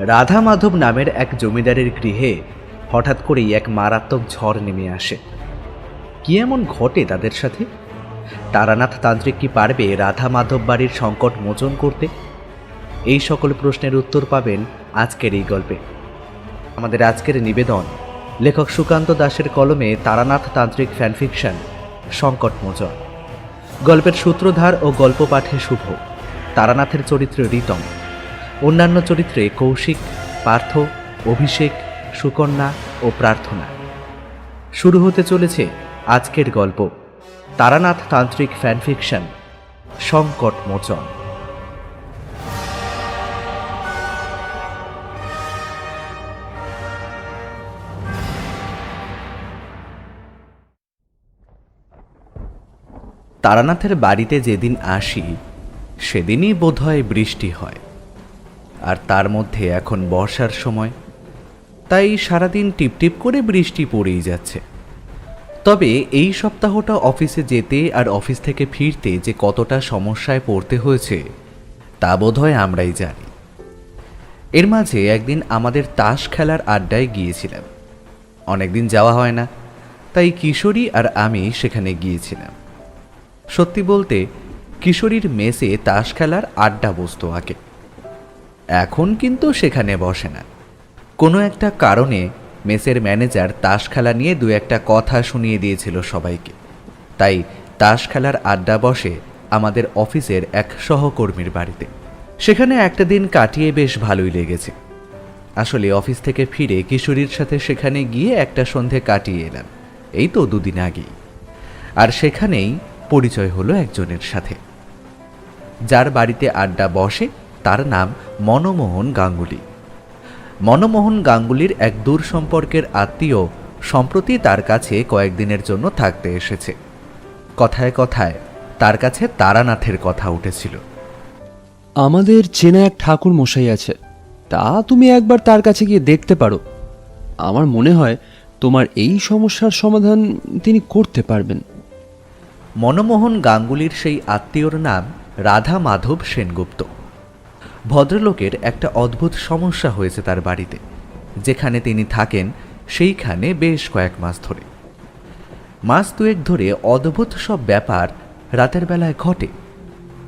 রাধা মাধব নামের এক জমিদারের গৃহে হঠাৎ করেই এক মারাত্মক ঝড় নেমে আসে। কি এমন ঘটে তাদের সাথে? তারানাথ তান্ত্রিক কি পারবে রাধা মাধব বাড়ির সংকট মোচন করতে? এই সকল প্রশ্নের উত্তর পাবেন আজকের এই গল্পে। আমাদের আজকের নিবেদন লেখক সুকান্ত দাসের কলমে তারানাথ তান্ত্রিক ফ্যানফিকশন সংকট মোচন। গল্পের সূত্রধার ও গল্প পাঠে শুভ। তারানাথের চরিত্রে রিতম, অন্যান্য চরিত্রে কৌশিক, পার্থ, অভিষেক, সুকন্যা ও প্রার্থনা। শুরু হতে চলেছে আজকের গল্প তারানাথ তান্ত্রিক ফ্যানফিকশন সংকট মোচন। তারানাথের বাড়িতে যেদিন আসি সেদিনই বোধহয় বৃষ্টি হয়, আর তার মধ্যে এখন বর্ষার সময়, তাই সারাদিন টিপটিপ করে বৃষ্টি পড়েই যাচ্ছে। তবে এই সপ্তাহটা অফিসে যেতে আর অফিস থেকে ফিরতে যে কতটা সমস্যায় পড়তে হয়েছে তা বোধহয় আমরাই জানি। এর মাঝে একদিন আমাদের তাস খেলার আড্ডায় গিয়েছিলাম। অনেকদিন যাওয়া হয় না, তাই কিশোরী আর আমি সেখানে গিয়েছিলাম। সত্যি বলতে কিশোরীর মেসে তাস খেলার আড্ডা বসতো আগে, এখন কিন্তু সেখানে বসে না। কোনো একটা কারণে মেসের ম্যানেজার তাস খেলা নিয়ে দু একটা কথা শুনিয়ে দিয়েছিল সবাইকে, তাই তাস খেলার আড্ডা বসে আমাদের অফিসের এক সহকর্মীর বাড়িতে। সেখানে একটা দিন কাটিয়ে বেশ ভালোই লেগেছে। আসলে অফিস থেকে ফিরে কিশোরীর সাথে সেখানে গিয়ে একটা সন্ধে কাটিয়ে এলাম, এই তো দুদিন আগেই। আর সেখানেই পরিচয় হলো একজনের সাথে, যার বাড়িতে আড্ডা বসে তার নাম মনমোহন গাঙ্গুলি। মনমোহন গাঙ্গুলির এক দূর সম্পর্কের আত্মীয় সম্প্রতি তার কাছে কয়েকদিনের জন্য থাকতে এসেছে। কথায় কথায় তার কাছে তারানাথের কথা উঠেছিল। আমাদের চেনা এক ঠাকুর মশাই আছে, তা তুমি একবার তার কাছে গিয়ে দেখতে পারো। আমার মনে হয় তোমার এই সমস্যার সমাধান তিনি করতে পারবেন। মনমোহন গাঙ্গুলির সেই আত্মীয়র নাম রাধা মাধব সেনগুপ্ত। ভদ্রলোকের একটা অদ্ভুত সমস্যা হয়েছে তার বাড়িতে। যেখানে তিনি থাকেন সেইখানে বেশ কয়েক মাস ধরে, মাস দুয়েক ধরে অদ্ভুত সব ব্যাপার রাতের বেলায় ঘটে।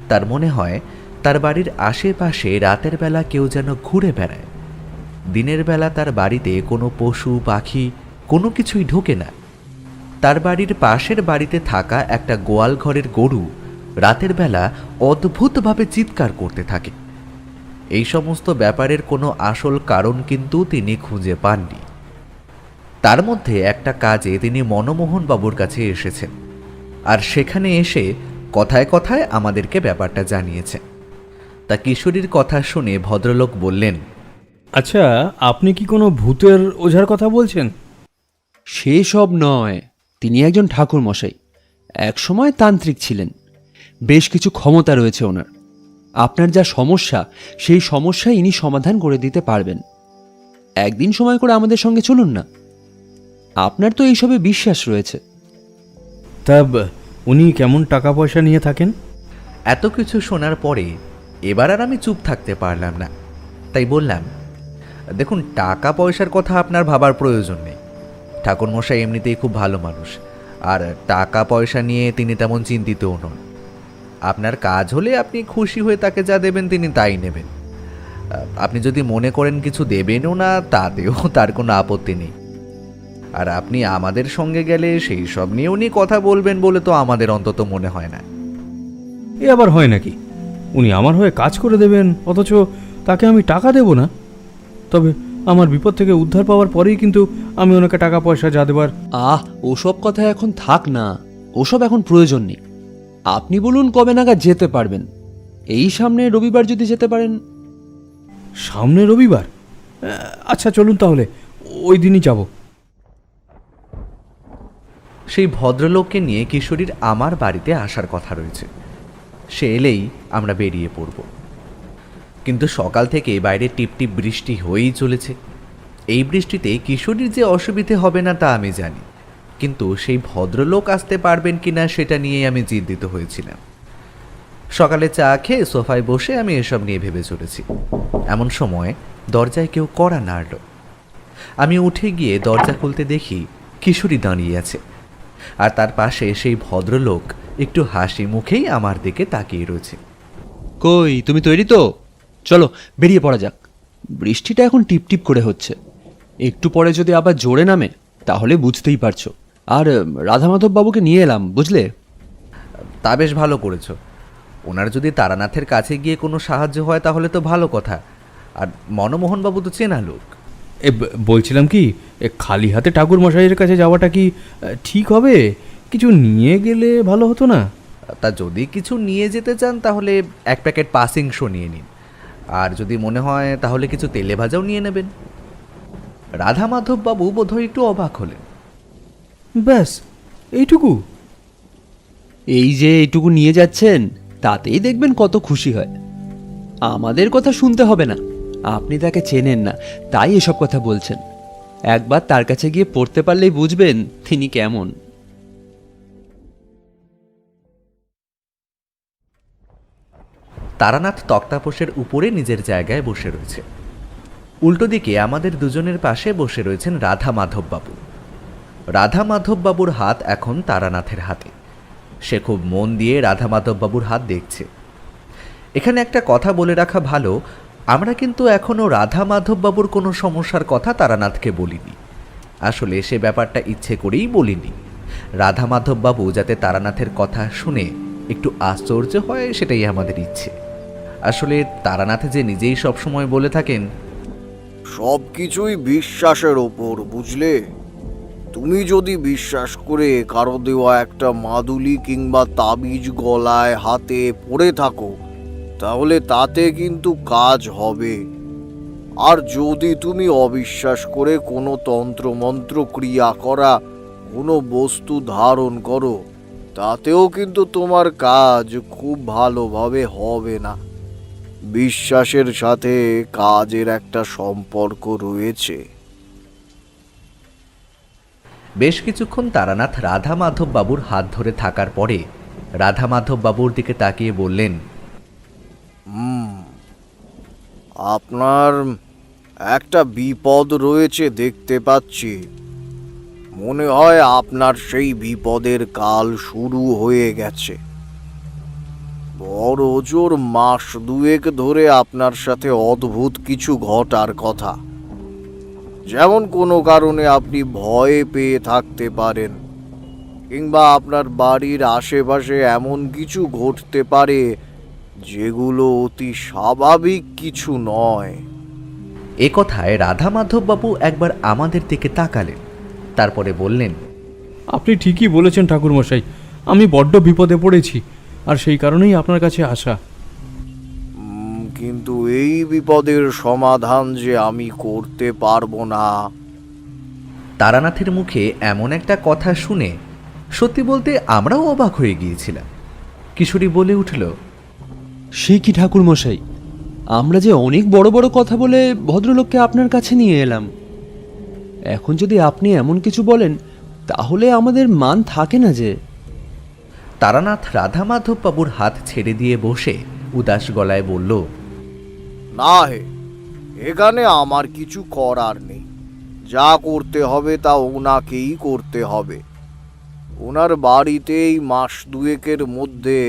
তার মনে হয় তার বাড়ির আশেপাশে রাতের বেলা কেউ যেন ঘুরে বেড়ায়। দিনের বেলা তার বাড়িতে কোনো পশু পাখি কোনো কিছুই ঢোকে না। তার বাড়ির পাশের বাড়িতে থাকা একটা গোয়াল ঘরের গরু রাতের বেলা অদ্ভুতভাবে চিৎকার করতে থাকে। এই সমস্ত ব্যাপারের কোনো আসল কারণ কিন্তু তিনি খুঁজে পাননি। তার মধ্যে একটা কাজে তিনি মনমোহন বাবুর কাছে এসেছেন, আর সেখানে এসে কথায় কথায় আমাদেরকে ব্যাপারটা জানিয়েছেন। তা কিশোরীর কথা শুনে ভদ্রলোক বললেন, আচ্ছা, আপনি কি কোনো ভূতের ওঝার কথা বলছেন? সেসব নয়, তিনি একজন ঠাকুর মশাই, একসময় তান্ত্রিক ছিলেন। বেশ কিছু ক্ষমতা রয়েছে ওনার। আপনার যা সমস্যা সেই সমস্যা ইনি সমাধান করে দিতে পারবেন। একদিন সময় করে আমাদের সঙ্গে চলুন না, আপনার তো এইসবে বিশ্বাস রয়েছে। তা উনি কেমন টাকা পয়সা নিয়ে থাকেন? এত কিছু শোনার পরে এবার আর আমি চুপ থাকতে পারলাম না, তাই বললাম, দেখুন, টাকা পয়সার কথা আপনার ভাবার প্রয়োজন নেই। ঠাকুরমশাই এমনিতেই খুব ভালো মানুষ, আর টাকা পয়সা নিয়ে তিনি তেমন চিন্তিতও নন। আপনার কাজ হলে আপনি খুশি হয়ে তাকে যা দেবেন তিনি তাই নেবেন। আপনি যদি মনে করেন কিছু দেবেনও না, তাতেও তার কোনো আপত্তি নেই। আর আপনি আমাদের সঙ্গে গেলে সেই সব নিয়ে উনি কথা বলবেন বলে তো আমাদের অন্তত মনে হয় না। এ আবার হয় নাকি? উনি আমার হয়ে কাজ করে দেবেন, অথচ তাকে আমি টাকা দেব না? তবে আমার বিপদ থেকে উদ্ধার পাওয়ার পরেই কিন্তু আমি ওনাকে টাকা পয়সা যা দেবার। ওসব কথা এখন থাক না, ওসব এখন প্রয়োজন নেই। আপনি বলুন কবে নাগাদ যেতে পারবেন? এই সামনে রবিবার যদি যেতে পারেন। সামনে রবিবার? আচ্ছা, চলুন তাহলে, ওই দিনই যাব। সেই ভদ্রলোককে নিয়ে কিশোরীর আমার বাড়িতে আসার কথা রয়েছে। সে এলেই আমরা বেরিয়ে পড়ব। কিন্তু সকাল থেকে বাইরে টিপটিপ বৃষ্টি হয়েই চলেছে। এই বৃষ্টিতে কিশোরীর যে অসুবিধে হবে না তা আমি জানি, কিন্তু সেই ভদ্রলোক আসতে পারবেন কিনা সেটা নিয়েই আমি চিন্তিত হয়েছিলাম। সকালে চা খেয়ে সোফায় বসে আমি এসব নিয়ে ভেবে চলেছি। এমন সময় দরজায় কেউ কড়া নাড়ল। আমি উঠে গিয়ে দরজা খুলতে দেখি কিশোরী দাঁড়িয়ে আছে, আর তার পাশে সেই ভদ্রলোক একটু হাসি মুখেই আমার দিকে তাকিয়ে রয়েছে। কই, তুমি তৈরি তো? চলো বেরিয়ে পড়া যাক। বৃষ্টিটা এখন টিপটিপ করে হচ্ছে, একটু পরে যদি আবার জোরে নামে তাহলে বুঝতেই পারছো। আর রাধামাধব বাবুকে নিয়ে এলাম, বুঝলে? তা বেশ ভালো করেছো। ওনার যদি তারানাথের কাছে গিয়ে কোনো সাহায্য হয় তাহলে তো ভালো কথা। আর মনমোহনবাবু তো চেনা লোক। বলছিলাম কি, খালি হাতে ঠাকুর মশাইয়ের কাছে যাওয়াটা কি ঠিক হবে? কিছু নিয়ে গেলে ভালো হতো না? তা যদি কিছু নিয়ে যেতে চান তাহলে এক প্যাকেট পাসিং শো নিয়ে নিন, আর যদি মনে হয় তাহলে কিছু তেলে ভাজাও নিয়ে নেবেন। রাধামাধববাবু বোধহয় একটু অবাক হলেন। ব্যাস এইটুকু? এই যে এইটুকু নিয়ে যাচ্ছেন, তাতেই দেখবেন কত খুশি হয়। আমাদের কথা শুনতে হবে না, আপনি তাকে চেনেন না তাই এসব কথা বলছেন। একবার তার কাছে গিয়ে পড়তে পারলেই বুঝবেন তিনি কেমন। তারানাথ তক্তাপোষের উপরে নিজের জায়গায় বসে রয়েছে। উল্টো দিকে আমাদের দুজনের পাশে বসে রয়েছেন রাধামাধববাবু। রাধামাধববাবুর হাত এখন তারানাথের হাতে। সে খুব মন দিয়ে রাধামাধববাবুর হাত দেখছে। এখানে একটা কথা বলে রাখা ভালো, আমরা কিন্তু এখনও রাধামাধববাবুর কোনো সমস্যার কথা তারানাথকে বলিনি। আসলে সে ব্যাপারটা ইচ্ছে করেই বলিনি। রাধামাধববাবু যাতে তারানাথের কথা শুনে একটু আশ্চর্য হয়, সেটাই আমাদের ইচ্ছে। আসলে তারানাথ যে নিজেই সবসময় বলে থাকেন, সব কিছুই বিশ্বাসের ওপর, বুঝলে? তুমি যদি বিশ্বাস করে কারো দেওয়া একটা মাদুলি কিংবা তাবিজ গলায় হাতে পড়ে থাকো তাহলে তাতে কিন্তু কাজ হবে। আর যদি তুমি অবিশ্বাস করে কোনো তন্ত্রমন্ত্র ক্রিয়া করা কোনো বস্তু ধারণ করো তাতেও কিন্তু তোমার কাজ খুব ভালোভাবে হবে না। বিশ্বাসের সাথে কাজের একটা সম্পর্ক রয়েছে। বেশ কিছুক্ষণ তারানাথ রাধামাধববাবুর হাত ধরে থাকার পরে রাধামাধববাবুর দিকে তাকিয়ে বললেন, আপনার একটা বিপদ রয়েছে দেখতে পাচ্ছি। মনে হয় আপনার সেই বিপদের কাল শুরু হয়ে গেছে। বড় জোর মাস দুয়েক ধরে আপনার সাথে অদ্ভুত কিছু ঘটার কথা। যেমন কোনো কারণে আপনি ভয়ে পেয়ে থাকতে পারেন, কিংবা আপনার বাড়ির আশেপাশে এমন কিছু ঘটতে পারে যেগুলো অতি স্বাভাবিক কিছু নয়। এ কথায় রাধামাধববাবু একবার আমাদের দিকে তাকালেন, তারপরে বললেন, আপনি ঠিকই বলেছেন ঠাকুরমশাই, আমি বড্ড বিপদে পড়েছি, আর সেই কারণেই আপনার কাছে আসা। কিন্তু এই বিপদের সমাধান যে আমি করতে পারবো না। তারানাথের মুখে এমন একটা কথা শুনে সত্যি বলতে আমরাও অবাক হয়ে গিয়েছিলাম। কিশোরী বলে উঠল, সে কি ঠাকুর মশাই, আমরা যে অনেক বড় বড় কথা বলে ভদ্রলোককে আপনার কাছে নিয়ে এলাম, এখন যদি আপনি এমন কিছু বলেন তাহলে আমাদের মান থাকে না যে। তারানাথ রাধামাধববাবুর হাত ছেড়ে দিয়ে বসে উদাস গলায় বলল, না হে, এখানে আমার কিছু করার নেই। যা করতে হবে তা ওনাকেই করতে হবে। ওনার বাড়িতেই মাস দুয়েকের মধ্যে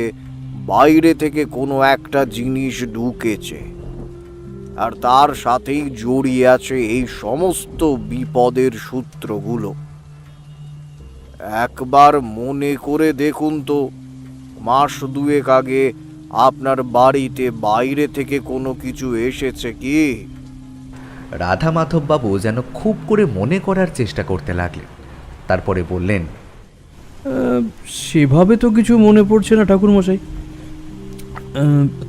বাইরে থেকে কোনো একটা জিনিস ঢুকেছে, আর তার সাথেই জড়িয়ে আছে এই সমস্ত বিপদের সূত্রগুলো। একবার মনে করে দেখুন তো, মাস দুয়েক আগে আপনার বাড়িতে বাইরে থেকে কোনো কিছু এসেছে কি? রাধামাধববাবু যেন খুব করে মনে করার চেষ্টা করতে লাগলেন। তারপরে বললেন, সেভাবে তো কিছু মনে পড়ছে না ঠাকুরমশাই।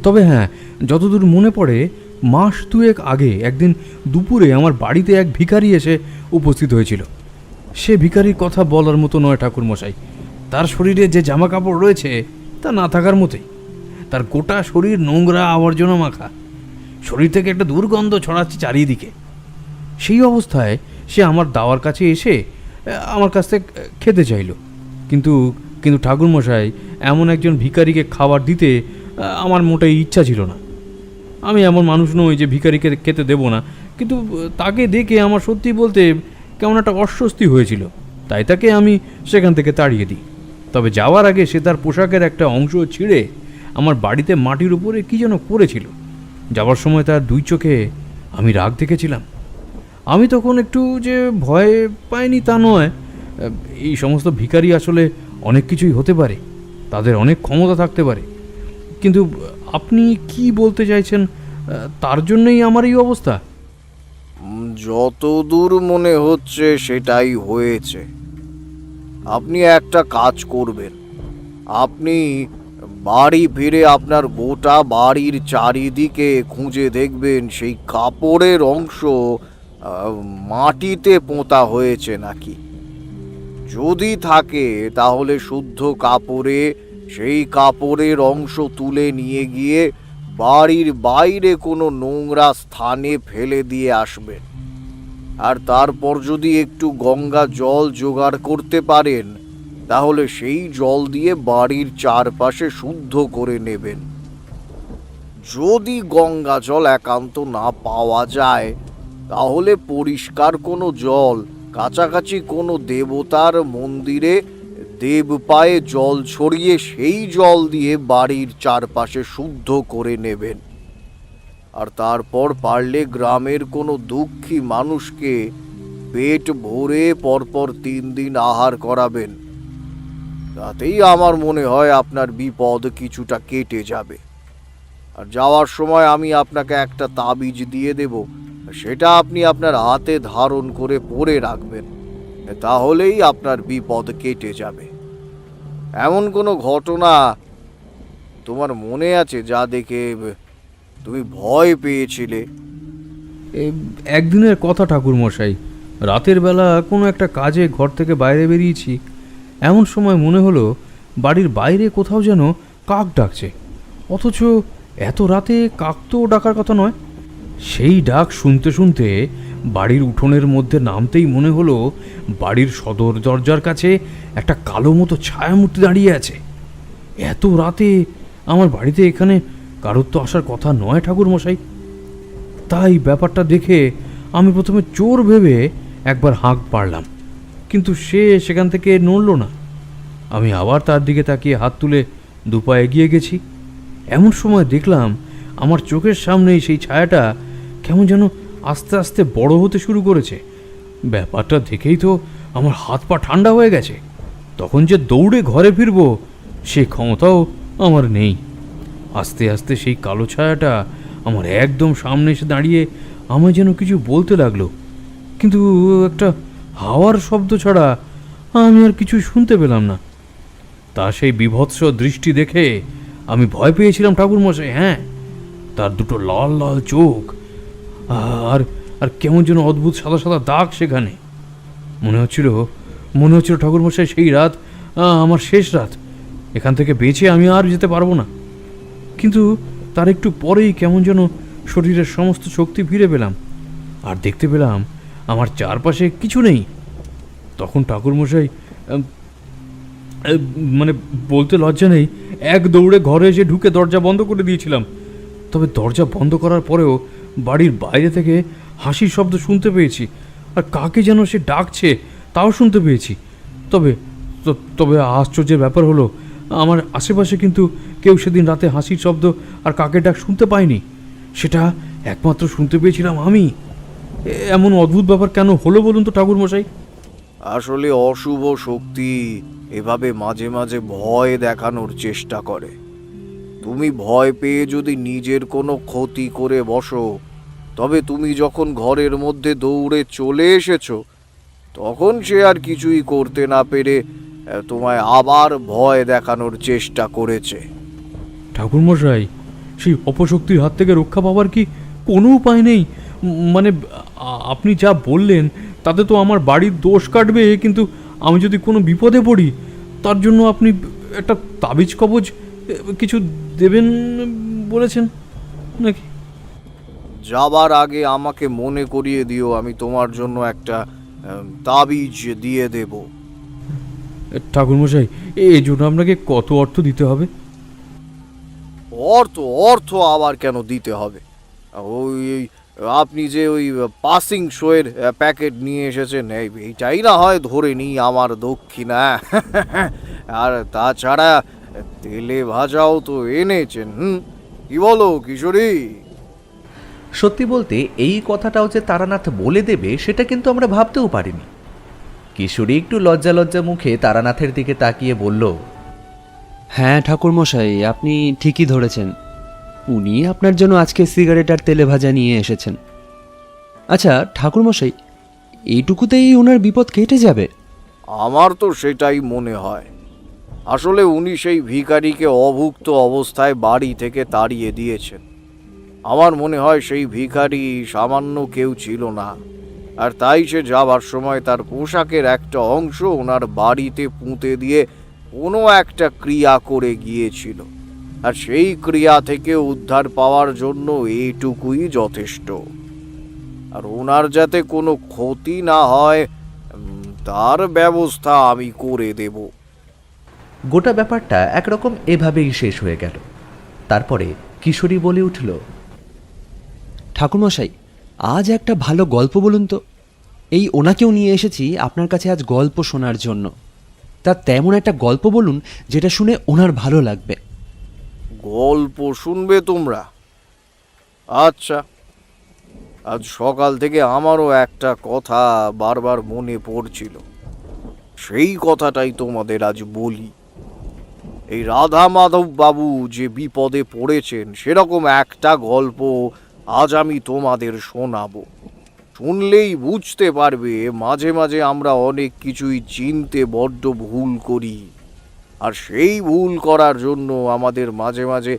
তবে হ্যাঁ, যতদূর মনে পড়ে, মাস দুয়েক আগে একদিন দুপুরে আমার বাড়িতে এক ভিখারি এসে উপস্থিত হয়েছিল। সে ভিখারির কথা বলার মতো নয় ঠাকুরমশাই। তার শরীরে যে জামা কাপড় রয়েছে তা না থাকার মতোই। তার গোটা শরীর নোংরা আবর্জনা মাখা, শরীর থেকে একটা দুর্গন্ধ ছড়াচ্ছে চারিদিকে। সেই অবস্থায় সে আমার দাওয়ার কাছে এসে আমার কাছ থেকে খেতে চাইল, কিন্তু ঠাকুরমশাই, এমন একজন ভিখারিকে খাবার দিতে আমার মোটেই ইচ্ছা ছিল না। আমি এমন মানুষ নই যে ভিখারিকে খেতে দেবো না, কিন্তু তাকে দেখে আমার সত্যি বলতে কেমন একটা অস্বস্তি হয়েছিল, তাই তাকে আমি সেখান থেকে তাড়িয়ে দিই। তবে যাওয়ার আগে সে তার পোশাকের একটা অংশ ছিঁড়ে আমার বাড়িতে মাটির উপরে কী যেন করেছিল। যাওয়ার সময় তার দুই চোখে আমি রাগ দেখেছিলাম। আমি তখন একটু যে ভয় পাইনি তা নয়, এই সমস্ত ভিখারি আসলে অনেক কিছুই হতে পারে, তাদের অনেক ক্ষমতা থাকতে পারে, কিন্তু আপনি কি বলতে চাইছেন তার জন্যই আমার এই অবস্থা? যতদূর মনে হচ্ছে সেটাই হয়েছে। আপনি একটা কাজ করবেন, আপনি বাড়ি ফিরে আপনার গোটা বাড়ির চারিদিকে খুঁজে দেখবেন সেই কাপড়ের অংশ মাটিতে পোঁতা হয়েছে নাকি। যদি থাকে তাহলে শুদ্ধ কাপড়ে সেই কাপড়ের অংশ তুলে নিয়ে গিয়ে বাড়ির বাইরে কোনো নোংরা স্থানে ফেলে দিয়ে আসবেন। আর তারপর যদি একটু গঙ্গা জল জোগাড় করতে পারেন তাহলে সেই জল দিয়ে বাড়ির চারপাশে শুদ্ধ করে নেবেন। যদি গঙ্গা জল একান্ত না পাওয়া যায় তাহলে পরিষ্কার কোনো জল কাছাকাছি কোনো দেবতার মন্দিরে দেব পায়ে জল ছড়িয়ে সেই জল দিয়ে বাড়ির চারপাশে শুদ্ধ করে নেবেন। আর তারপর পারলে গ্রামের কোনো দুঃখী মানুষকে পেট ভরে পরপর 3 দিন আহার করাবেন। তাতেই আমার মনে হয় আপনার বিপদ কিছুটা কেটে যাবে। আর যাওয়ার সময় আমি আপনাকে একটা তাবিজ দিয়ে দেব, সেটা আপনি আপনার হাতে ধারণ করে পরে রাখবেন, তাহলেই আপনার বিপদ কেটে যাবে। এমন কোনো ঘটনা তোমার মনে আছে যা দেখে তুমি ভয় পেয়েছিলে? একদিনের কথা ঠাকুরমশাই, রাতের বেলা কোনো একটা কাজে ঘর থেকে বাইরে বেরিয়েছি, এমন সময় মনে হলো বাড়ির বাইরে কোথাও যেন কাক ডাকছে, অথচ এত রাতে কাক তো ডাকার কথা নয়। সেই ডাক শুনতে শুনতে বাড়ির উঠোনের মধ্যে নামতেই মনে হলো বাড়ির সদর দরজার কাছে একটা কালো মতো ছায়ামূর্তি দাঁড়িয়ে আছে। এত রাতে আমার বাড়িতে এখানে কারোর তো আসার কথা নয় ঠাকুরমশাই। তাই ব্যাপারটা দেখে আমি প্রথমে চোর ভেবে একবার হাঁক পারলাম, কিন্তু সে সেখান থেকে নড়ল না। আমি আবার তার দিকে তাকিয়ে হাত তুলে দুপা এগিয়ে গেছি। এমন সময় দেখলাম আমার চোখের সামনেই সেই ছায়াটা কেমন যেন আস্তে আস্তে বড় হতে শুরু করেছে। ব্যাপারটা দেখেই তো আমার হাত পা ঠান্ডা হয়ে গেছে। তখন যে দৌড়ে ঘরে ফিরবো সে ক্ষমতাও আমার নেই। আস্তে আস্তে সেই কালো ছায়াটা আমার একদম সামনে এসে দাঁড়িয়ে আমায় যেন কিছু বলতে লাগলো, কিন্তু একটা হাওয়ার শব্দ ছাড়া আমি আর কিছু শুনতে পেলাম না। তা সেই বীভৎস দৃষ্টি দেখে আমি ভয় পেয়েছিলাম ঠাকুরমশাই। হ্যাঁ, তার দুটো লাল লাল চোখ আর আর কেমন যেন অদ্ভুত সাদা সাদা দাগ সেখানে। মনে হচ্ছিল ঠাকুরমশাই সেই রাত আমার শেষ রাত, এখান থেকে বেঁচে আমি আর যেতে পারবো না। কিন্তু তার একটু পরেই কেমন যেন শরীরের সমস্ত শক্তি ফিরে পেলাম, আর দেখতে পেলাম আমার চারপাশে কিছু নেই। তখন ঠাকুরমশাই মানে বলতে লজ্জা নেই, এক দৌড়ে ঘরে এসে ঢুকে দরজা বন্ধ করে দিয়েছিলাম। তবে দরজা বন্ধ করার পরেও বাড়ির বাইরে থেকে হাসির শব্দ শুনতে পেয়েছি, আর কাকে যেন সে ডাকছে তাও শুনতে পেয়েছি। তবে আশ্চর্যের ব্যাপার হলো আমার আশেপাশে কিন্তু কেউ সেদিন রাতে হাসির শব্দ আর কাকের ডাক শুনতে পায়নি। সেটা একমাত্র শুনতে পেয়েছিলাম আমি। এমন অদ্ভুত ব্যাপার কেন হলো বলুন তো ঠাকুরমশাই? আসলে অশুভ শক্তি এভাবে মাঝে মাঝে ভয় দেখানোর চেষ্টা করে। তুমি ভয় পেয়ে যদি নিজের কোনো ক্ষতি করে বসো, তবে তুমি যখন ঘরের মধ্যে দৌড়ে চলে এসেছো তখন সে আর কিছুই করতে না পেরে তোমায় আবার ভয় দেখানোর চেষ্টা করেছে। ঠাকুরমশাই, সেই অপশক্তির হাত থেকে রক্ষা পাওয়ার কি কোনো উপায় নেই? মানে আপনি যা বললেন তাতে তো আমার বাড়ির দোষ কাটবে, কিন্তু আমি যদি কোনো বিপদে পড়ি তার জন্য আপনি একটা তাবিজ কবজ কিছু দেবেন বলেছেন নাকি? যাবার আগে আমাকে মনে করিয়ে দিও, আমি তোমার জন্য একটা তাবিজ দিয়ে দেব। ঠাকুরমশাই, এই জন্য আপনাকে কত অর্থ দিতে হবে? অর্থ অর্থ আবার কেন দিতে হবে? ওই আপনি যে ওই পাসিং শোয়ের প্যাকেট নিয়ে এসেছেন, এইটাই না হয় ধরে নিই আমার দক্ষিণা। আর তাছাড়া তেলে ভাজাও তো এনেছেন। কি বলো কিশোরী? সত্যি বলতে এই কথাটাও যে তারানাথ বলে দেবে সেটা কিন্তু আমরা ভাবতেও পারিনি। কিশোরী একটু লজ্জা লজ্জা মুখে তারানাথের দিকে তাকিয়ে বলল, হ্যাঁ ঠাকুরমশাই, আপনি ঠিকই ধরেছেন। উনি আপনার জন্য আজকে সিগারেট আর তেলে ভাজা নিয়ে এসেছেন। আচ্ছা ঠাকুরমশাই, এইটুকুতেই ওনার বিপদ কেটে যাবে? আমার তো সেটাই মনে হয়। আসলে উনি সেই ভিখারিকে অভুক্ত অবস্থায় বাড়ি থেকে তাড়িয়ে দিয়েছেন। আমার মনে হয় সেই ভিখারি সামান্য কেউ ছিল না, আর তাই সে যাবার সময় তার পোশাকের একটা অংশ ওনার বাড়িতে পুঁতে দিয়ে কোনো একটা ক্রিয়া করে গিয়েছিল, আর সেই ক্রিয়া থেকে উদ্ধার পাওয়ার জন্য এইটুকুই যথেষ্ট। আর ওনার যাতে কোনো ক্ষতি না হয় তার ব্যবস্থা আমি করে দেব। গোটা ব্যাপারটা একরকম এভাবেই শেষ হয়ে গেল। তারপরে কিশোরী বলে উঠল, ঠাকুরমশাই, আজ একটা ভালো গল্প বলুন তো। এই ওনাকেও নিয়ে এসেছি আপনার কাছে আজ গল্প শোনার জন্য। তা তেমন একটা গল্প বলুন যেটা শুনে ওনার ভালো লাগবে। গল্প শুনবে তোমরা? আচ্ছা, আজ সকাল থেকে আমারও একটা কথা বারবার মনে পড়ছিল, সেই কথাটাই তোমাদের আজ বলি। এই রাধা মাধব বাবু যে বিপদে পড়েছেন সেরকম একটা গল্প আজ আমি তোমাদের শোনাবো। শুনলেই বুঝতে পারবে মাঝে মাঝে আমরা অনেক কিছুই চিনতে বড্ড ভুল করি, আর সেই ভুল করার জন্য আমাদের মাঝে মাঝে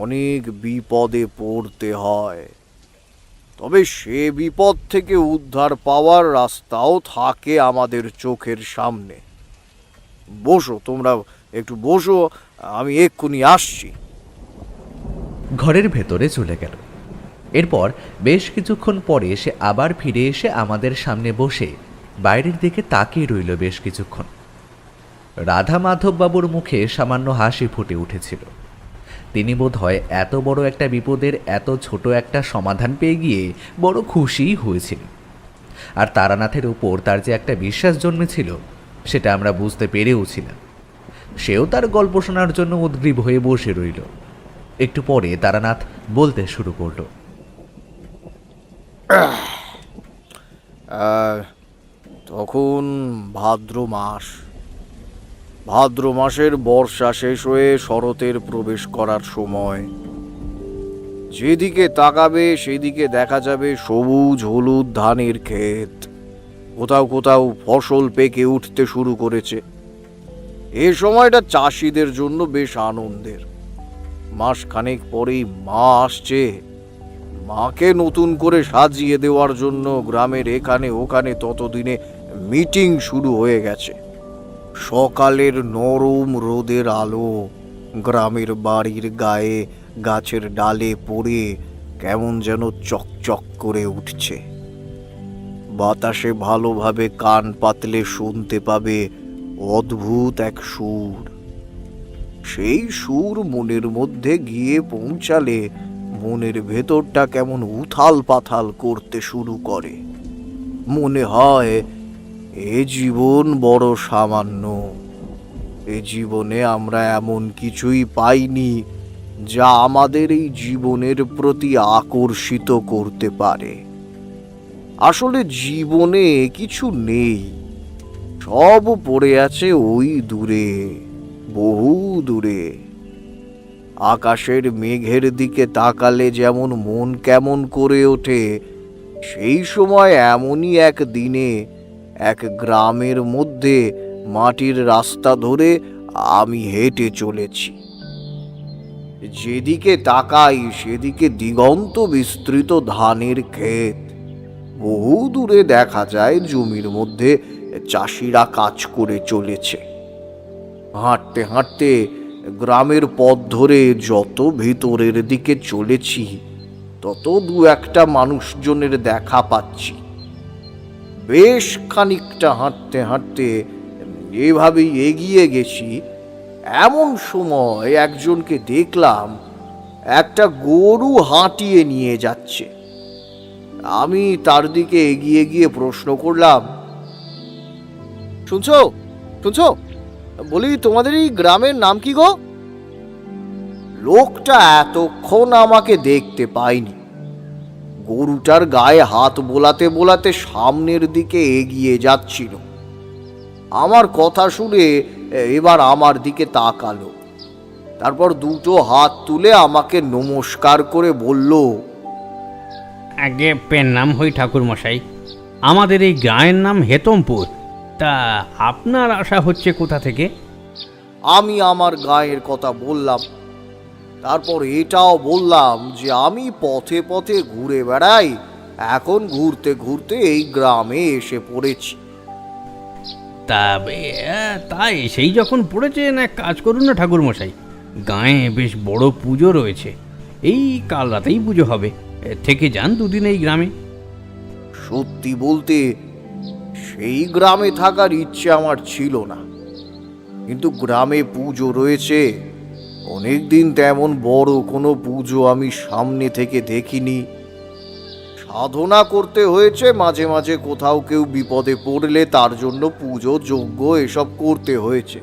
অনেক বিপদে পড়তে হয়। তবে সে বিপদ থেকে উদ্ধার পাওয়ার রাস্তাও থাকে আমাদের চোখের সামনে। বসো, তোমরা একটু বসো, আমি এক্ষুনি আসছি। ঘরের ভেতরে চলে গেল। এরপর বেশ কিছুক্ষণ পরে সে আবার ফিরে এসে আমাদের সামনে বসে বাইরের দিকে তাকিয়ে রইল বেশ কিছুক্ষণ। রাধা মাধব বাবুর মুখে সামান্য হাসি ফুটে উঠেছিল। তিনি বোধহয় এত বড় একটা বিপদের এত ছোট একটা সমাধান পেয়ে গিয়ে বড় খুশিই হয়েছিলেন। আর তারানাথের উপর তার যে একটা বিশ্বাস জন্মেছিল সেটা আমরা বুঝতে পেরেওছিলাম। সেও তার গল্প শোনার জন্য উদ্গ্রীব হয়ে বসে রইল। একটু পরে তারানাথ বলতে শুরু করল, তখন ভাদ্র মাসের বর্ষা শেষ হয়ে শরতের প্রবেশ করার সময়। যেদিকে তাকাবে সেদিকে দেখা যাবে সবুজ হলুদ ধানের ক্ষেত। কোথাও কোথাও ফসল পেকে উঠতে শুরু করেছে। এ সময়টা চাষিদের জন্য বেশ আনন্দের। মাসখানেক পরেই মা আসছে। মাকে নতুন করে সাজিয়ে দেওয়ার জন্য গ্রামের এখানে ওখানে ততদিনে মিটিং শুরু হয়ে গেছে। সকালের নরম রোদের আলো গ্রামের বাড়ির গায়ে গাছের ডালে পড়ে কেমন যেন চকচক করে উঠছে। বাতাসে ভালোভাবে কান পাতলে শুনতে পাবে অদ্ভুত এক সুর। সেই সুর মনের মধ্যে গিয়ে পৌঁছালে মনের ভেতরটা কেমন উথাল পাথাল করতে শুরু করে। মনে হয় এ জীবন বড় সামান্য। এ জীবনে আমরা এমন কিছুই পাইনি যা আমাদের এই জীবনের প্রতি আকর্ষিত করতে পারে। আসলে জীবনে কিছু নেই, সব পড়ে আছে ওই দূরে, বহু দূরে। আকাশের মেঘের দিকে তাকালে যেমন মন কেমন করে ওঠে, সেই সময় এমনই এক দিনে এক গ্রামের মধ্যে মাটির রাস্তা ধরে আমি হেঁটে চলেছি। যেদিকে তাকাই সেদিকে দিগন্ত বিস্তৃত ধানের ক্ষেত। বহু দূরে দেখা যায় জমির মধ্যে চাষিরা কাজ করে চলেছে। হাঁটতে হাঁটতে গ্রামের পথ ধরে যত ভেতরের দিকে চলেছি তত দু একটা মানুষজনের দেখা পাচ্ছি। বেশ খানিকটা হাঁটতে হাঁটতে এভাবেই এগিয়ে গেছি। এমন সময় একজনকে দেখলাম একটা গরু হাঁটিয়ে নিয়ে যাচ্ছে। আমি তার দিকে এগিয়ে গিয়ে প্রশ্ন করলাম, শুনছো শুনছো, বলি তোমাদের এই গ্রামের নাম কি গো? লোকটা এতক্ষণ আমাকে দেখতে পায়নি। গরুটার গায়ে হাত বোলাতে বোলাতে সামনের দিকে এগিয়ে যাচ্ছিল। আমার কথা শুনে এবার আমার দিকে তাকালো, তারপর দুটো হাত তুলে আমাকে নমস্কার করে বলল, আগে পেন নাম হই ঠাকুর মশাই, আমাদের এই গাঁয়ের নাম হেতমপুর। তা আপনার আশা হচ্ছে কোথা থেকে? আমি আমার গায়ের কথা বললাম, তারপর এটাও বললাম যে আমি পথে পথে ঘুরে বেড়াই, এখন ঘুরতে ঘুরতে এই গ্রামে এসে পড়েছি। তা তাই সেই যখন পড়েছেন এক কাজ করুন না ঠাকুর মশাই, গাঁয়ে বেশ বড় পুজো রয়েছে, এই কাল রাতেই পুজো হবে, থেকে যান দুদিন এই গ্রামে। সত্যি বলতে সেই গ্রামে থাকার ইচ্ছে আমার ছিল না, কিন্তু গ্রামে পুজো রয়েছে, অনেকদিন তেমন বড় কোনো পুজো আমি সামনে থেকে দেখিনি। সাধনা করতে হয়েছে মাঝে মাঝে, কোথাও কেউ বিপদে পড়লে তার জন্য পুজো যজ্ঞ এসব করতে হয়েছে,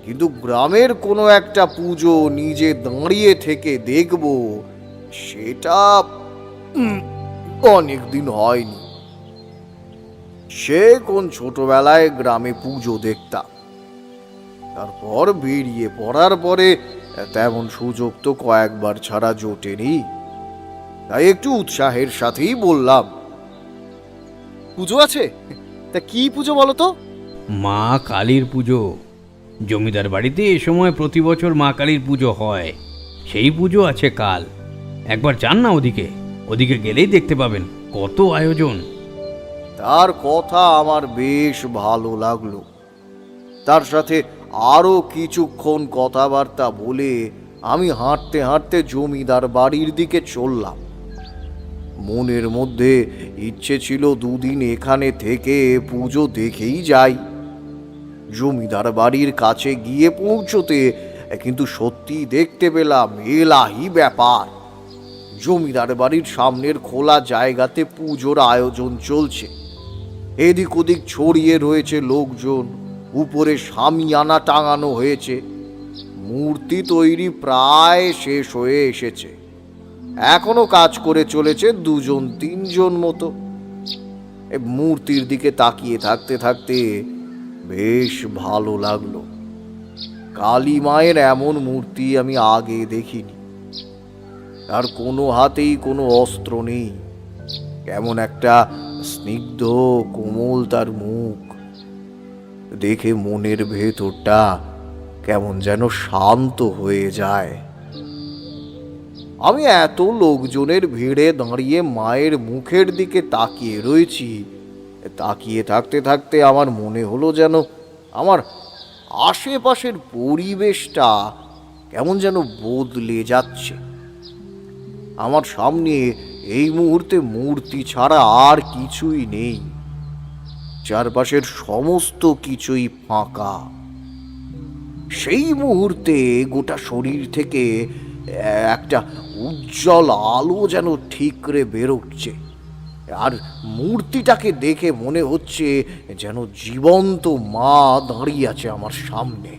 কিন্তু গ্রামের কোনো একটা পুজো নিজে দাঁড়িয়ে থেকে দেখব সেটা অনেকদিন হয়নি। সে কোন ছোটবেলায় গ্রামে পুজো দেখতাম, তারপর বেরিয়ে পড়ার পরে তেমন সুযোগ তো কয়েকবার ছাড়া জোটেনি, তাই একটু উৎসাহের সাথেই বললাম, পুজো আছে? তা কি পুজো বলো তো? মা কালীর পুজো। জমিদার বাড়িতে এ সময় প্রতি বছর মা কালীর পুজো হয়, সেই পুজো আছে কাল। একবার যান না ওদিকে, ওদিকে গেলেই দেখতে পাবেন কত আয়োজন। তার কথা আমার বেশ ভালো লাগলো। তার সাথে আরো কিছুক্ষণ কথাবার্তা বলে আমি হাঁটতে হাঁটতে জমিদার বাড়ির দিকে চললাম। মনের মধ্যে ইচ্ছে ছিল দুদিন এখানে থেকে পুজো দেখেই যাই। জমিদার বাড়ির কাছে গিয়ে পৌঁছতে কিন্তু সত্যি দেখতে পেলাম এলাহি ব্যাপার। জমিদার বাড়ির সামনের খোলা জায়গাতে পুজোর আয়োজন চলছে, এদিক ওদিক ছড়িয়ে রয়েছে লোকজন, উপরে শামিয়ানা টাঙানো হয়েছে। মূর্তি তৈরি প্রায় শেষ হয়ে এসেছে, এখনো কাজ করে চলেছে দুজন তিনজন মতো। মূর্তির দিকে তাকিয়ে থাকতে থাকতে বেশ ভালো লাগলো। কালী মায়ের এমন মূর্তি আমি আগে দেখিনি। তার কোনো হাতেই কোনো অস্ত্র নেই, কেমন একটা স্নিগ্ধ কোমল তার মুখ, দেখে মনের ভেতরটা কেমন যেন শান্ত হয়ে যায়। আমি এত লোকজনের ভিড়ে দাঁড়িয়ে মায়ের মুখের দিকে তাকিয়ে রয়েছি, তাকিয়ে থাকতে থাকতে আমার মনে হলো যেন আমার আশেপাশের পরিবেশটা কেমন যেন বদলে যাচ্ছে। আমার সামনে এই মুহূর্তে মূর্তি ছাড়া আর কিছুই নেই, চারপাশের সমস্ত কিছুই ফাঁকা। সেই মুহূর্তে গোটা শরীর থেকে একটা উজ্জ্বল আলো যেন ঠিকরে বেরোচ্ছে, আর মূর্তিটাকে দেখে মনে হচ্ছে যেন জীবন্ত মা দাঁড়িয়ে আছে আমার সামনে।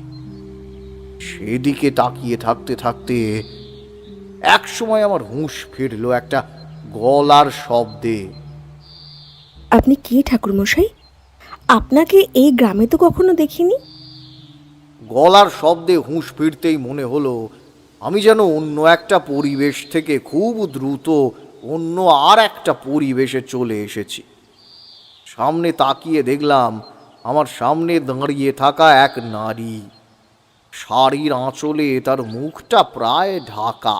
সেদিকে তাকিয়ে থাকতে থাকতে এক সময় আমার হুঁশ ফিরল একটা গলার শব্দে। আপনি কে ঠাকুরমশাই? আপনাকে এই গ্রামে তো কখনো দেখিনি। গলার শব্দে হুঁশ ফিরতেই মনে হলো আমি যেন অন্য একটা পরিবেশ থেকে খুব দ্রুত অন্য আর একটা পরিবেশে চলে এসেছি। সামনে তাকিয়ে দেখলাম আমার সামনে দাঁড়িয়ে থাকা এক নারী, শাড়ির আঁচলে তার মুখটা প্রায় ঢাকা,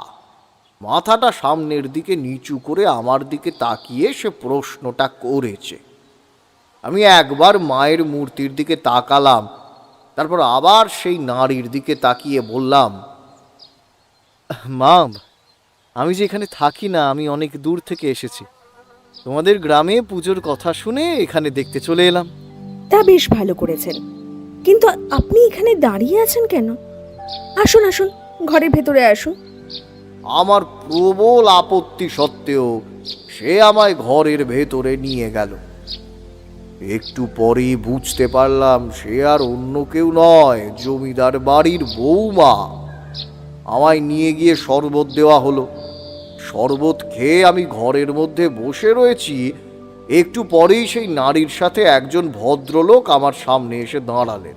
মাথাটা সামনের দিকে নিচু করে আমার দিকে তাকিয়ে সে প্রশ্নটা করেছে। আমি একবার মায়ের মূর্তির দিকে তাকালাম, তারপর আবার সেই নারীর দিকে তাকিয়ে বললাম, মা, আমি যে এখানে থাকি না, আমি অনেক দূর থেকে এসেছি। তোমাদের গ্রামে পুজোর কথা শুনে এখানে দেখতে চলে এলাম। তা বেশ ভালো করেছেন, কিন্তু আপনি এখানে দাঁড়িয়ে আছেন কেন? আসুন আসুন, ঘরের ভেতরে আসুন। আমার প্রবল আপত্তি সত্ত্বেও সে আমায় ঘরের ভেতরে নিয়ে গেল। একটু পরেই বুঝতে পারলাম সে আর অন্য কেউ নয়, জমিদার বাড়ির বৌমা। আমায় নিয়ে গিয়ে শরবত দেওয়া হলো। শরবত খেয়ে আমি ঘরের মধ্যে বসে রয়েছি, একটু পরেই সেই নারীর সাথে একজন ভদ্রলোক আমার সামনে এসে দাঁড়ালেন।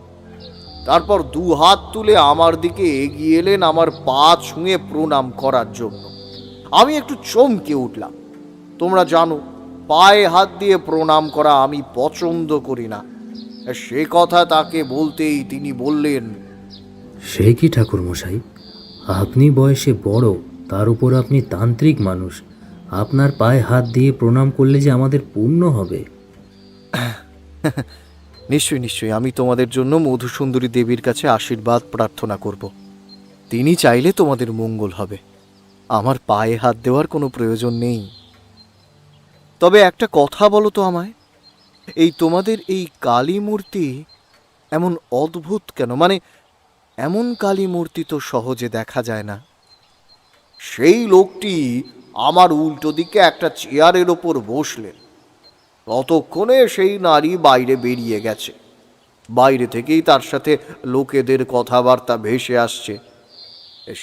তারপর দু হাত তুলে আমার দিকে এগিয়ে এলেন আমার পা ছুঁয়ে প্রণাম করার জন্য। আমি একটু চমকে উঠলাম। তোমরা জানো, পায়ে হাত দিয়ে প্রণাম করা আমি পছন্দ করি না। সে কথা তাকে বলতেই তিনি বললেন, সে কি ঠাকুরমশাই, আপনি বয়সে বড়, তার উপর আপনি তান্ত্রিক মানুষ, আপনার পায়ে হাত দিয়ে প্রণাম করলে যে আমাদের পুণ্য হবে। নিশ্চয়ই নিশ্চয়ই, আমি তোমাদের জন্য মধুসুন্দরী দেবীর কাছে আশীর্বাদ প্রার্থনা করব। তিনি চাইলে তোমাদের মঙ্গল হবে। আমার পায়ে হাত দেওয়ার কোনো প্রয়োজন নেই। তবে একটা কথা বলো তো আমায়, এই তোমাদের এই কালী মূর্তি এমন অদ্ভুত কেন? মানে এমন কালী মূর্তি তো সহজে দেখা যায় না। সেই লোকটি আমার উল্টো দিকে একটা চেয়ারের ওপর বসলেন। ততক্ষণে সেই নারী বাইরে বেরিয়ে গেছে। বাইরে থেকেই তার সাথে লোকেদের কথাবার্তা ভেসে আসছে।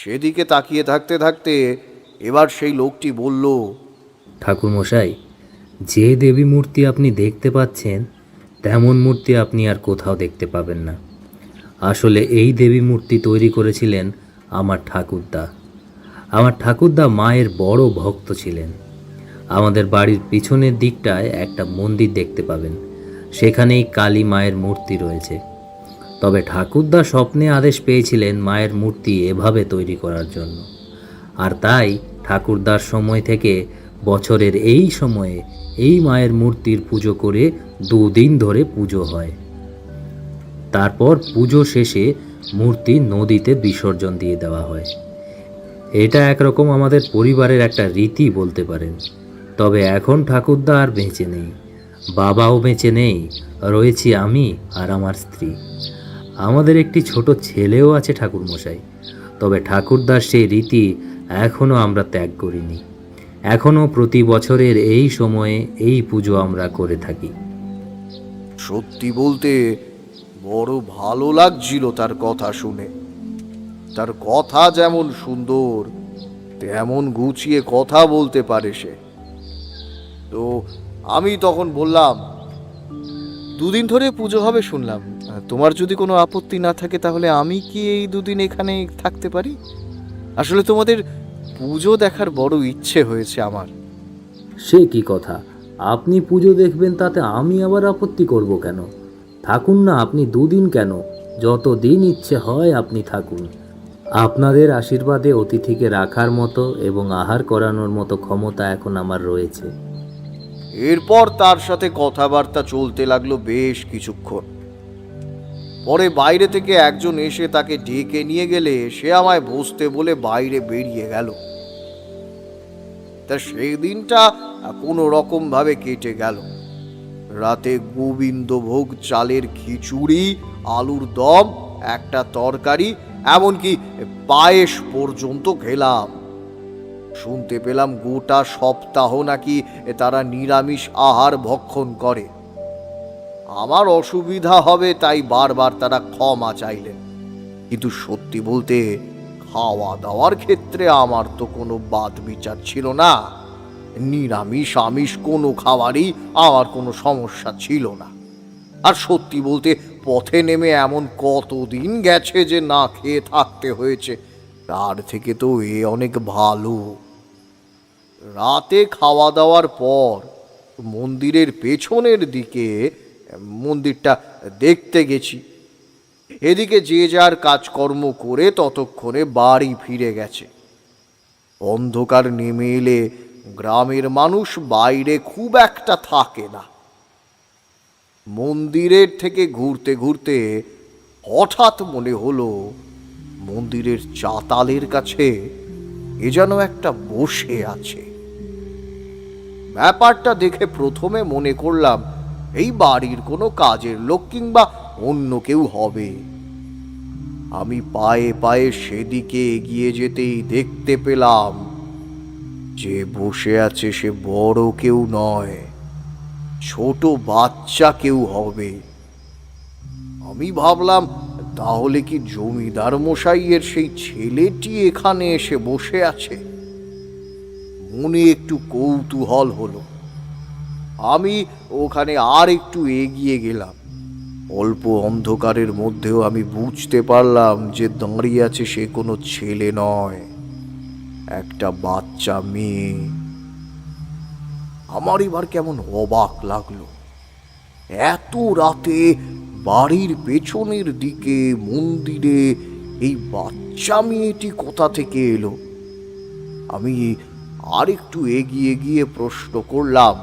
সেদিকে তাকিয়ে থাকতে থাকতে এবার সেই লোকটি বলল, ঠাকুরমশাই, যে দেবী মূর্তি আপনি দেখতে পাচ্ছেন তেমন মূর্তি আপনি আর কোথাও দেখতে পাবেন না। আসলে এই দেবী মূর্তি তৈরি করেছিলেন আমার ঠাকুরদা। আমার ঠাকুরদা মায়ের বড় ভক্ত ছিলেন। আমাদের বাড়ির পিছনের দিকটায় একটা মন্দির দেখতে পাবেন, সেখানেই কালী মায়ের মূর্তি রয়েছে। তবে ঠাকুরদা স্বপ্নে আদেশ পেয়েছিলেন মায়ের মূর্তি এভাবে তৈরি করার জন্য, আর তাই ঠাকুরদার সময় থেকে বছরের এই সময়ে এই মায়ের মূর্তির পুজো করে 2 দিন ধরে পুজো হয়। তারপর পুজো শেষে মূর্তি নদীতে বিসর্জন দিয়ে দেওয়া হয়। এটা একরকম আমাদের পরিবারের একটা রীতি বলতে পারেন। তবে এখন ঠাকুরদা আর বেঁচে নেই, বাবাও বেঁচে নেই, রয়েছি আমি আর আমার স্ত্রী। আমাদের একটি ছোট ছেলেও আছে ঠাকুরমশাই। তবে ঠাকুরদার সেই রীতি এখনও আমরা ত্যাগ করিনি। এখনও প্রতি বছরের এই সময়ে এই পুজো আমরা করে থাকি। সত্যি বলতে বড় ভালো লাগছিল তার কথা শুনে। তার কথা যেমন সুন্দর, তেমন গুছিয়ে কথা বলতে পারে সে। তো আমি তখন বললাম, 2 দিন ধরে পুজো হবে শুনলাম। তোমার যদি কোনো আপত্তি না থাকে তাহলে আমি কি এই 2 দিন এখানে থাকতে পারি? আসলে তোমাদের পুজো দেখার বড় ইচ্ছে হয়েছে আমার। সে কি কথা, আপনি পুজো দেখবেন তাতে আমি আবার আপত্তি করব কেন? থাকুন না আপনি 2 দিন কেন, যত দিন ইচ্ছে হয় আপনি থাকুন। আপনাদের আশীর্বাদে অতিথিকে রাখার মতো এবং আহার করানোর মতো ক্ষমতা এখন আমার রয়েছে। এরপর তার সাথে কথাবার্তা চলতে লাগলো বেশ কিছুক্ষণ। পরে বাইরে থেকে একজন এসে তাকে ডেকে নিয়ে গেলে সে আমায় বসতে বলে বাইরে বেরিয়ে গেল। তা সেই দিনটা কোনো রকম ভাবে কেটে গেল। রাতে গোবিন্দভোগ চালের খিচুড়ি, আলুর দম, একটা তরকারি, এমনকি পায়েস পর্যন্ত খেলাম। শুনতে পেলাম গোটা সপ্তাহ নাকি তারা নিরামিষ আহার ভক্ষণ করে। আমার অসুবিধা হবে তাই বারবার তারা ক্ষমা চাইলেন। কিন্তু সত্যি বলতে খাওয়া দাওয়ার ক্ষেত্রে আমার তো কোনো বাদ বিচার ছিল না। নিরামিষ আমিষ কোনো খাবারই আমার কোনো সমস্যা ছিল না। আর সত্যি বলতে পথে নেমে এমন কতদিন গেছে যে না খেয়ে থাকতে হয়েছে, তার থেকে তো এ অনেক ভালো। রাতে খাওয়া দাওয়ার পর মন্দিরের পেছনের দিকে মন্দিরটা দেখতে গেছি। এদিকে যে যার কাজকর্ম করে ততক্ষণে বাড়ি ফিরে গেছে। অন্ধকার নেমে এলে গ্রামের মানুষ বাইরে খুব একটা থাকে না। মন্দিরের থেকে ঘুরতে ঘুরতে হঠাৎ মনে হলো মন্দিরের চাতালের কাছে এ যেন একটা বসে আছে। ব্যাপারটা দেখে প্রথমে মনে করলাম এই বাড়ির কোনো কাজের লোক কিংবা অন্য কেউ হবে। আমি পায়ে পায়ে সেদিকে এগিয়ে যেতেই দেখতে পেলাম যে বসে আছে সে বড় কেউ নয়, ছোট বাচ্চা কেউ হবে। আমি ভাবলাম তাহলে কি জমিদার মশাইয়ের সেই ছেলেটি এখানে এসে বসে আছে? মনে একটু কৌতূহল হলো। আমি ওখানে আর একটু এগিয়ে গেলাম। অল্প অন্ধকারের মধ্যেও আমি বুঝতে পারলাম যে দাঁড়িয়ে আছে সে কোনো ছেলে নয়, একটা বাচ্চা মেয়ে। আমার এবার কেমন অবাক লাগলো, এত রাতে বাড়ির পেছনের দিকে মন্দিরে এই বাচ্চা মেয়েটি কোথা থেকে এলো? আমি আর একটু এগিয়ে গিয়ে প্রশ্ন করলাম,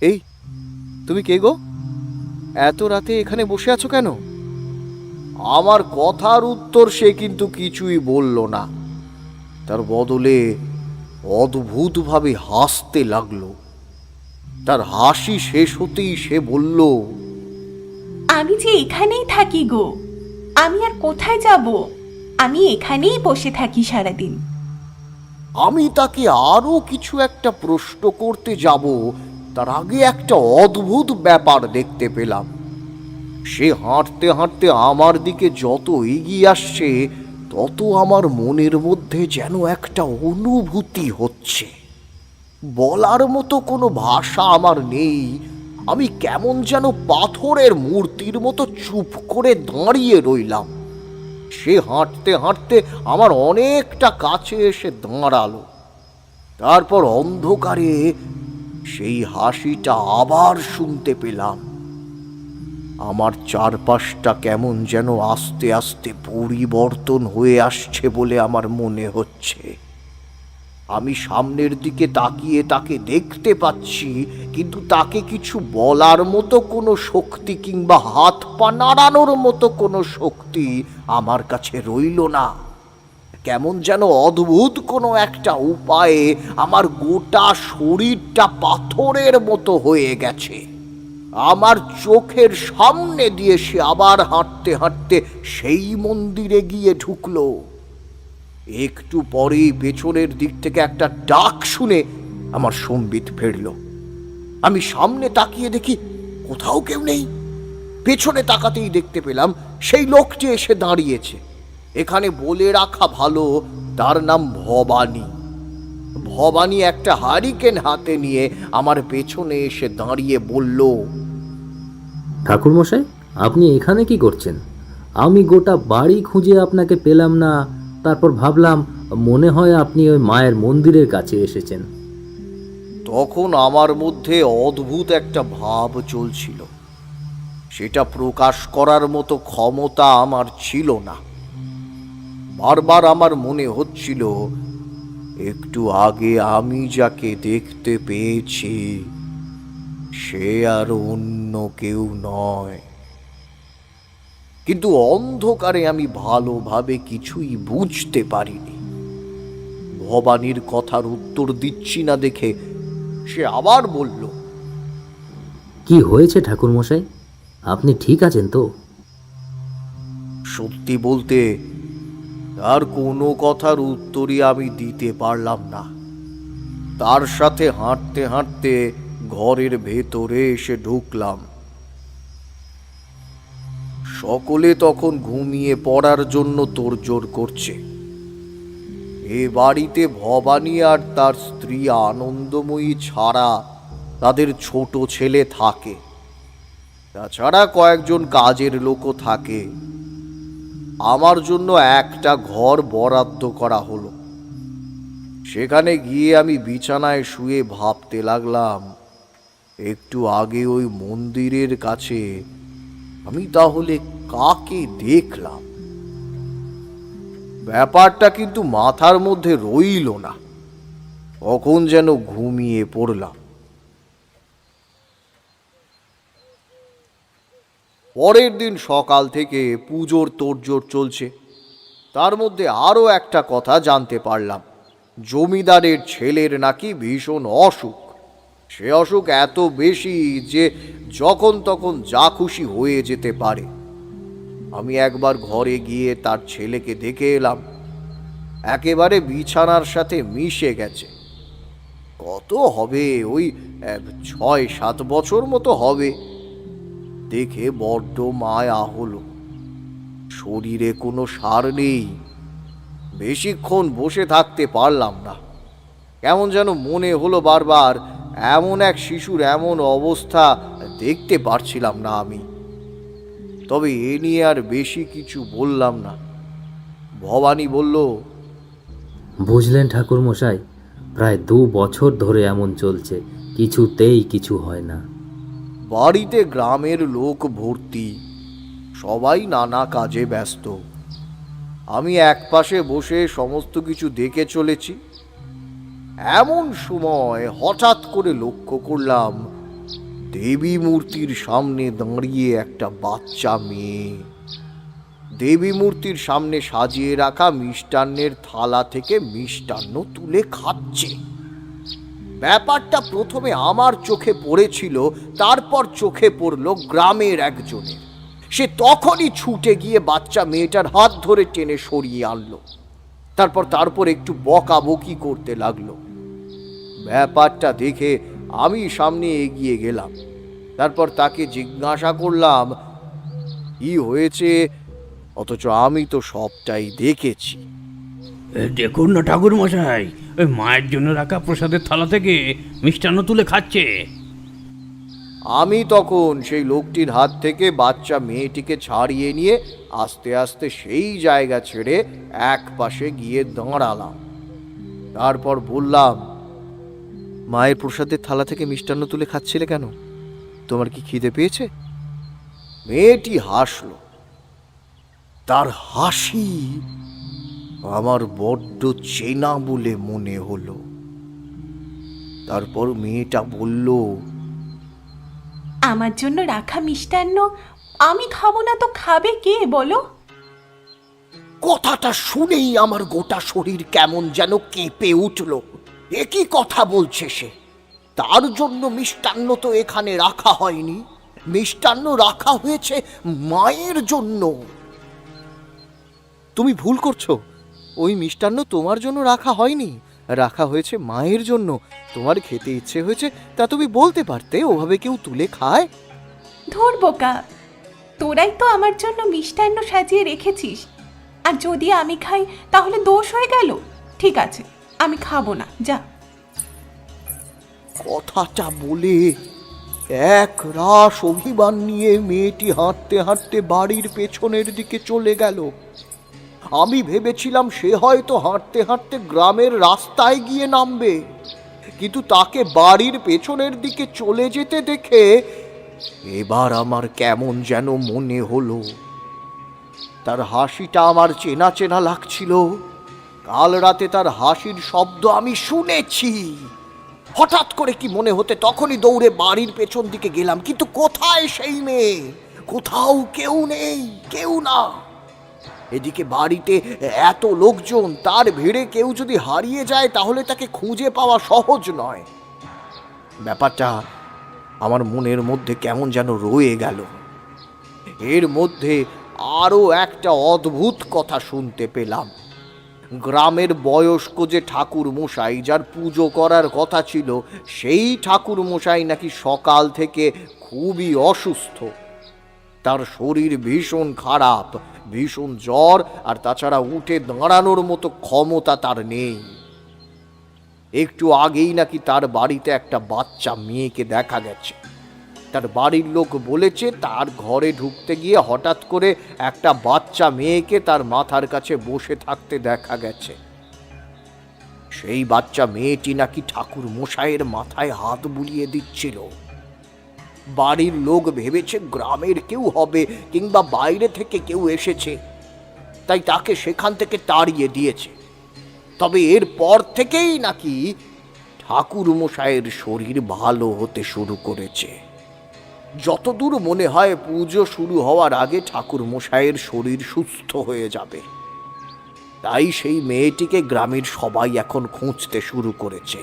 এই তুমি কে গো? এত রাতে এখানে বসে আছো কেন? আমার কথার উত্তর সে কিন্তু কিছুই বলল না। তার বদলে অদ্ভুতভাবে হাসতে লাগলো। তার হাসি শেষ হতেই সে বলল, আমি যে এখানেই থাকি গো, আমি আর কোথায় যাব? আমি এখানেই বসে থাকি সারাদিন। আমি তাকে আরো কিছু একটা প্রশ্ন করতে যাব, তার আগে একটা অদ্ভুত ব্যাপার দেখতে পেলাম। সে হাঁটতে হাঁটতে আমার দিকে যত এগিয়ে আসছে তত আমার মনের মধ্যে যেন একটা অনুভূতি হচ্ছে। বলার মতো কোনো ভাষা আমার নেই। আমি কেমন যেন পাথরের মূর্তির মতো চুপ করে দাঁড়িয়ে রইলাম। সে হাঁটতে হাঁটতে আমার অনেকটা কাছে এসে দাঁড়ালো। তারপর অন্ধকারে সেই হাসিটা আবার শুনতে পেলাম। আমার চারপাশটা কেমন যেন আস্তে আস্তে পরিবর্তন হয়ে আসছে বলে আমার মনে হচ্ছে। আমি সামনের দিকে তাকিয়ে তাকে দেখতে পাচ্ছি, কিন্তু তাকে কিছু বলার মতো কোনো শক্তি কিংবা হাত পা নাড়ানোর মতো কোনো শক্তি আমার কাছে রইল না। কেমন যেন অদ্ভুত কোনো একটা উপায়ে আমার গোটা শরীরটা পাথরের মতো হয়ে গেছে। আমার চোখের সামনে দিয়ে সে আবার হাঁটতে হাঁটতে সেই মন্দিরে গিয়ে ঢুকলো। একটু পরেই পেছনের দিক থেকে একটা ডাক শুনে আমার সম্বিত ফিরল। আমি সামনে তাকিয়ে দেখি কোথাও কেউ নেই। পেছনে তাকাতেই দেখতে পেলাম সেই লোকটি এসে দাঁড়িয়েছে। এখানে বলে রাখা ভালো, তার নাম ভবানী। ভবানী একটা হারিকেন হাতে নিয়ে আমার পেছনে এসে দাঁড়িয়ে বলল, ঠাকুরমশাই, আপনি এখানে কি করছেন? আমি গোটা বাড়ি খুঁজে আপনাকে পেলাম না। তারপর ভাবলাম মনে হয় আপনি ওই মায়ের মন্দিরের কাছে এসেছেন। তখন আমার মধ্যে অদ্ভুত একটা ভাব চলছিল। সেটা প্রকাশ করার মতো ক্ষমতা আমার ছিল না। বারবার আমার মনে হচ্ছিল একটু আগে আমি যাকে দেখতে পেয়েছি সে আর অন্য কেউ নয়। কিন্তু অন্ধকারে আমি ভালোভাবে কিছুই বুঝতে পারিনি। ভবানীর কথার উত্তর দিচ্ছি না দেখে সে আবার বলল, কি হয়েছে ঠাকুরমশাই? আপনি ঠিক আছেন তো? সত্যি বলতে তার কোনো কথার উত্তরই আমি দিতে পারলাম না। তার সাথে হাঁটতে হাঁটতে ঘরের ভেতরে এসে ঢুকলাম। সকলে তখন ঘুমিয়ে পড়ার জন্য তোড়জোড় করছে। এ বাড়িতে ভবানী আর তার স্ত্রী আনন্দময়ী ছাড়া তাদের ছোট ছেলে থাকে। তাছাড়া কয়েকজন কাজের লোকও থাকে। আমার জন্য একটা ঘর বরাদ্দ করা হলো। সেখানে গিয়ে আমি বিছানায় শুয়ে ভাবতে লাগলাম, একটু আগে ওই মন্দিরের কাছে আমি তাহলে কাকে দেখলাম? ব্যাপারটা কিন্তু মাথার মধ্যে রইল না। কখন যেন ঘুমিয়ে পড়লাম। পরের দিন সকাল থেকে পুজোর তোড়জোড় চলছে। তার মধ্যে আরও একটা কথা জানতে পারলাম, জমিদারের ছেলের নাকি ভীষণ অসুখ। সে অসুখ এত বেশি যে যখন তখন যা খুশি হয়ে যেতে পারে। আমি একবার ঘরে গিয়ে তার ছেলেকে দেখে এলাম, একেবারে বিছানার সাথে মিশে গেছে। কত হবে, ওই 6-7 বছর মতো হবে। দেখে বড্ড মায়া হলো। শরীরে কোনো সার নেই। বেশিক্ষণ বসে থাকতে পারলাম না। কেমন যেন মনে হলো বারবার, এমন এক শিশুর এমন অবস্থা দেখতে পারছিলাম না আমি। তবে এ নিয়ে আর বেশি কিছু বললাম না। ভবানী বলল, বুঝলেন ঠাকুরমশাই, প্রায় 2 বছর ধরে এমন চলছে, কিছুতেই কিছু হয় না। বাড়িতে গ্রামের লোক ভর্তি, সবাই নানা কাজে ব্যস্ত। আমি একপাশে বসে সমস্ত কিছু দেখে চলেছি। এমন সময় হঠাৎ করে লক্ষ্য করলাম দেবী মূর্তির সামনে দাঁড়িয়ে একটা বাচ্চা মেয়ে। দেবী মূর্তির সামনে সাজিয়ে রাখা মিষ্টান্নের থালা থেকে মিষ্টান্ন তুলে খাচ্ছে। ব্যাপারটা প্রথমে আমার চোখে পড়েছিল, তারপর চোখে পড়ল গ্রামের একজনের। সে তখনই ছুটে গিয়ে বাচ্চা মেয়েটার হাত ধরে টেনে সরিয়ে আনলো। তারপর একটু বকাবকি করতে লাগলো। ব্যাপারটা দেখে আমি সামনে এগিয়ে গেলাম। তারপর তাকে জিজ্ঞাসা করলাম কি হয়েছে, অথচ আমি তো সবটাই দেখেছি। দেখুন না ঠাকুর মশাই, ওই মায়ের জন্য রাখা প্রসাদের থালা থেকে মিষ্টান্ন তুলে খাচ্ছে। আমি তখন সেই লোকটির হাত থেকে বাচ্চা মেয়েটিকে ছাড়িয়ে নিয়ে আস্তে আস্তে সেই জায়গা ছেড়ে এক পাশে গিয়ে দাঁড়ালাম। তারপর বললাম, মায়ের প্রসাদের থালা থেকে মিষ্টান্ন তুলে খাচ্ছিলে কেন? তোমার কি খিদে পেয়েছে? মেয়েটি হাসল। তার হাসি আমার বড্ড চেনা বলে মনে হলো। তারপর মেয়েটা বলল, আমার জন্য রাখা মিষ্টান্ন আমি খাবো না তো খাবে কে বলো? কথাটা শুনেই আমার গোটা শরীর কেমন যেন কেঁপে উঠল। একই কথা বলছে সে। তার জন্য মিষ্টান্ন তো এখানে রাখা হয়নি, মিষ্টান্ন রাখা হয়েছে মায়ের জন্য। তুমি ভুল করছো, ওই মিষ্টান্ন তোমার জন্য রাখা হয়নি, রাখা হয়েছে মায়ের জন্য। তোমার খেতে ইচ্ছে হয়েছে তা তুমি বলতে পারতে, ওভাবে কেউ তুলে খায়? ধুর বোকা, তোরাই তো আমার জন্য মিষ্টান্ন সাজিয়ে রেখেছিস, আর যদি আমি খাই তাহলে দোষ হয়ে গেল। ঠিক আছে, আমি খাবো না, যা। কথাটা বলে এক রাশ অভিমান নিয়ে মেয়েটি হাঁটতে হাঁটতে বাড়ির পেছনের দিকে চলে গেল। আমি ভেবেছিলাম সে হয়তো হাঁটতে হাঁটতে গ্রামের রাস্তায় গিয়ে নামবে, কিন্তু তাকে বাড়ির পেছনের দিকে চলে যেতে দেখে এবার আমার কেমন যেন মনে হলো। তার হাসিটা আমার চেনা চেনা লাগছিল। কাল রাতে তার হাসির শব্দ আমি শুনেছি। হঠাৎ করে কি মনে হতে তখনই দৌড়ে বাড়ির পেছন দিকে গেলাম, কিন্তু কোথায় সেই মেয়ে? কোথাও কেউ নেই, কেউ না। এদিকে বাড়িতে এত লোকজন, তার ভিড়ে কেউ যদি হারিয়ে যায় তাহলে তাকে খুঁজে পাওয়া সহজ নয়। ব্যাপারটা আমার মনের মধ্যে কেমন যেন রয়ে গেল। এর মধ্যে আরও একটা অদ্ভুত কথা শুনতে পেলাম। গ্রামের বয়স্ক যে ঠাকুর মশাই, যার পুজো করার কথা ছিল, সেই ঠাকুর মশাই নাকি সকাল থেকে খুবই অসুস্থ। তার শরীর ভীষণ খারাপ, ভীষণ জ্বর, আর তাছাড়া উঠে দাঁড়ানোর মতো ক্ষমতা তার নেই। একটু আগেই নাকি তার বাড়িতে একটা বাচ্চা মেয়েকে দেখা গেছে। তার বাড়ির লোক বলেছে তার ঘরে ঢুকতে গিয়ে হঠাৎ করে একটা বাচ্চা মেয়েকে তার মাথার কাছে বসে থাকতে দেখা গেছে। সেই বাচ্চা মেয়েটি নাকি ঠাকুর মশাইয়ের মাথায় হাত বুলিয়ে দিচ্ছিল। বাড়ির লোক ভেবেছে গ্রামের কেউ হবে কিংবা বাইরে থেকে কেউ এসেছে, তাই তাকে সেখান থেকে তাড়িয়ে দিয়েছে। তবে এর পর থেকেই নাকি ঠাকুর মশাইয়ের শরীর ভালো হতে শুরু করেছে। যতদূর মনে হয় পুজো শুরু হওয়ার আগে ঠাকুর মশাইয়ের শরীর সুস্থ হয়ে যাবে। তাই সেই মেয়েটিকে গ্রামের সবাই এখন খুঁজতে শুরু করেছে।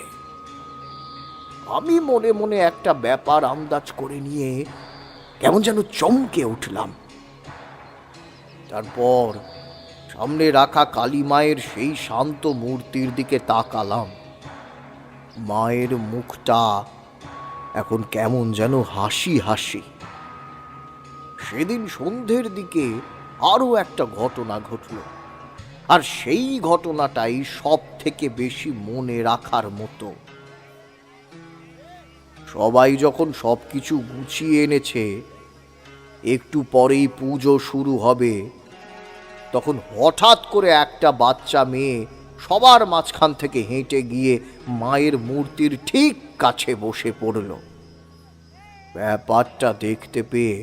আমি মনে মনে একটা ব্যাপার আন্দাজ করে নিয়ে কেমন যেন চমকে উঠলাম। তারপর সামনে রাখা কালী মায়ের সেই শান্ত মূর্তির দিকে তাকালাম। মায়ের মুখটা এখন কেমন যেন হাসি হাসি। সেদিন সন্ধ্যের দিকে আরও একটা ঘটনা ঘটল, আর সেই ঘটনাটাই সব থেকে বেশি মনে রাখার মতো। সবাই যখন সবকিছু গুছিয়ে এনেছে, একটু পরেই পুজো শুরু হবে, তখন হঠাৎ করে একটা বাচ্চা মেয়ে সবার মাঝখান থেকে হেঁটে গিয়ে মায়ের মূর্তির ঠিক কাছে বসে পড়ল। ব্যাপারটা দেখতে পেয়ে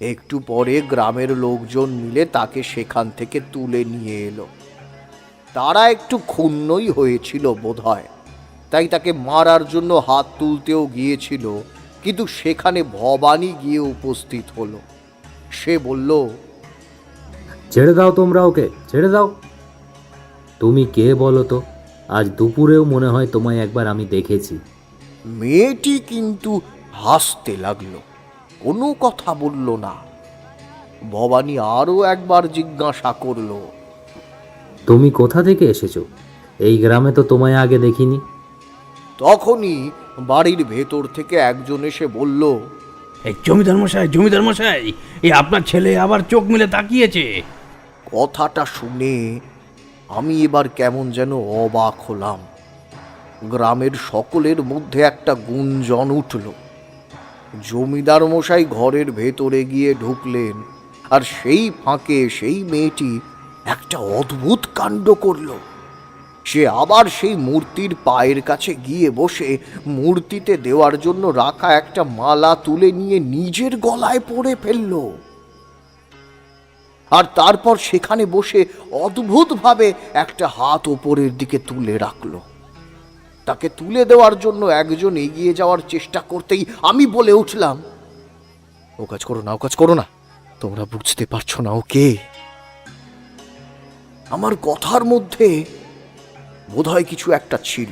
একটু পরে গ্রামের লোকজন মিলে তাকে সেখান থেকে তুলে নিয়ে এলো। তারা একটু ক্ষুণ্ণই হয়েছিল বোধহয়, তাই তাকে মারার জন্য হাত তুলতেও গিয়েছিল, কিন্তু সেখানে ভবানী গিয়ে উপস্থিত হলো। সে বলল, ছেড়ে দাও তোমরা ওকে, ছেড়ে দাও। তুমি কে বলো তো? আজ দুপুরেও মনে হয় তোমায় একবার আমি দেখেছি। মেয়েটি কিন্তু হাসতে লাগলো, কোনো কথা বলল না। ভবানী আরও একবার জিজ্ঞাসা করলো, তুমি কোথা থেকে এসেছো? এই গ্রামে তো তোমায় আগে দেখিনি। তখনই বাড়ির ভেতর থেকে একজন এসে বলল, এই জমিদার মশাই, জমিদার মশাই, এই আপনার ছেলে আবার চোখ মেলে তাকিয়েছে। কথাটা শুনে আমি এবার কেমন যেন অবাক হলাম। গ্রামের সকলের মধ্যে একটা গুঞ্জন উঠল। জমিদার মশাই ঘরের ভেতরে গিয়ে ঢুকলেন, আর সেই ফাঁকে সেই মেয়েটি একটা অদ্ভুত কাণ্ড করল। সে আবার সেই মূর্তির পায়ের কাছে গিয়ে বসে মূর্তিতে দেওয়ার জন্য রাখা একটা মালা তুলে নিয়ে নিজের গলায় পরে ফেলল। আর তারপর সেখানে বসে অদ্ভুতভাবে একটা হাত ওপরের দিকে তুলে রাখল। তাকে তুলে দেওয়ার জন্য একজন এগিয়ে যাওয়ার চেষ্টা করতেই আমি বলে উঠলাম, ও কাজ করো না, ও কাজ করো না, তোমরা বুঝতে পারছো না ও কে। আমার কথার মধ্যে বোধহয় কিছু একটা ছিল।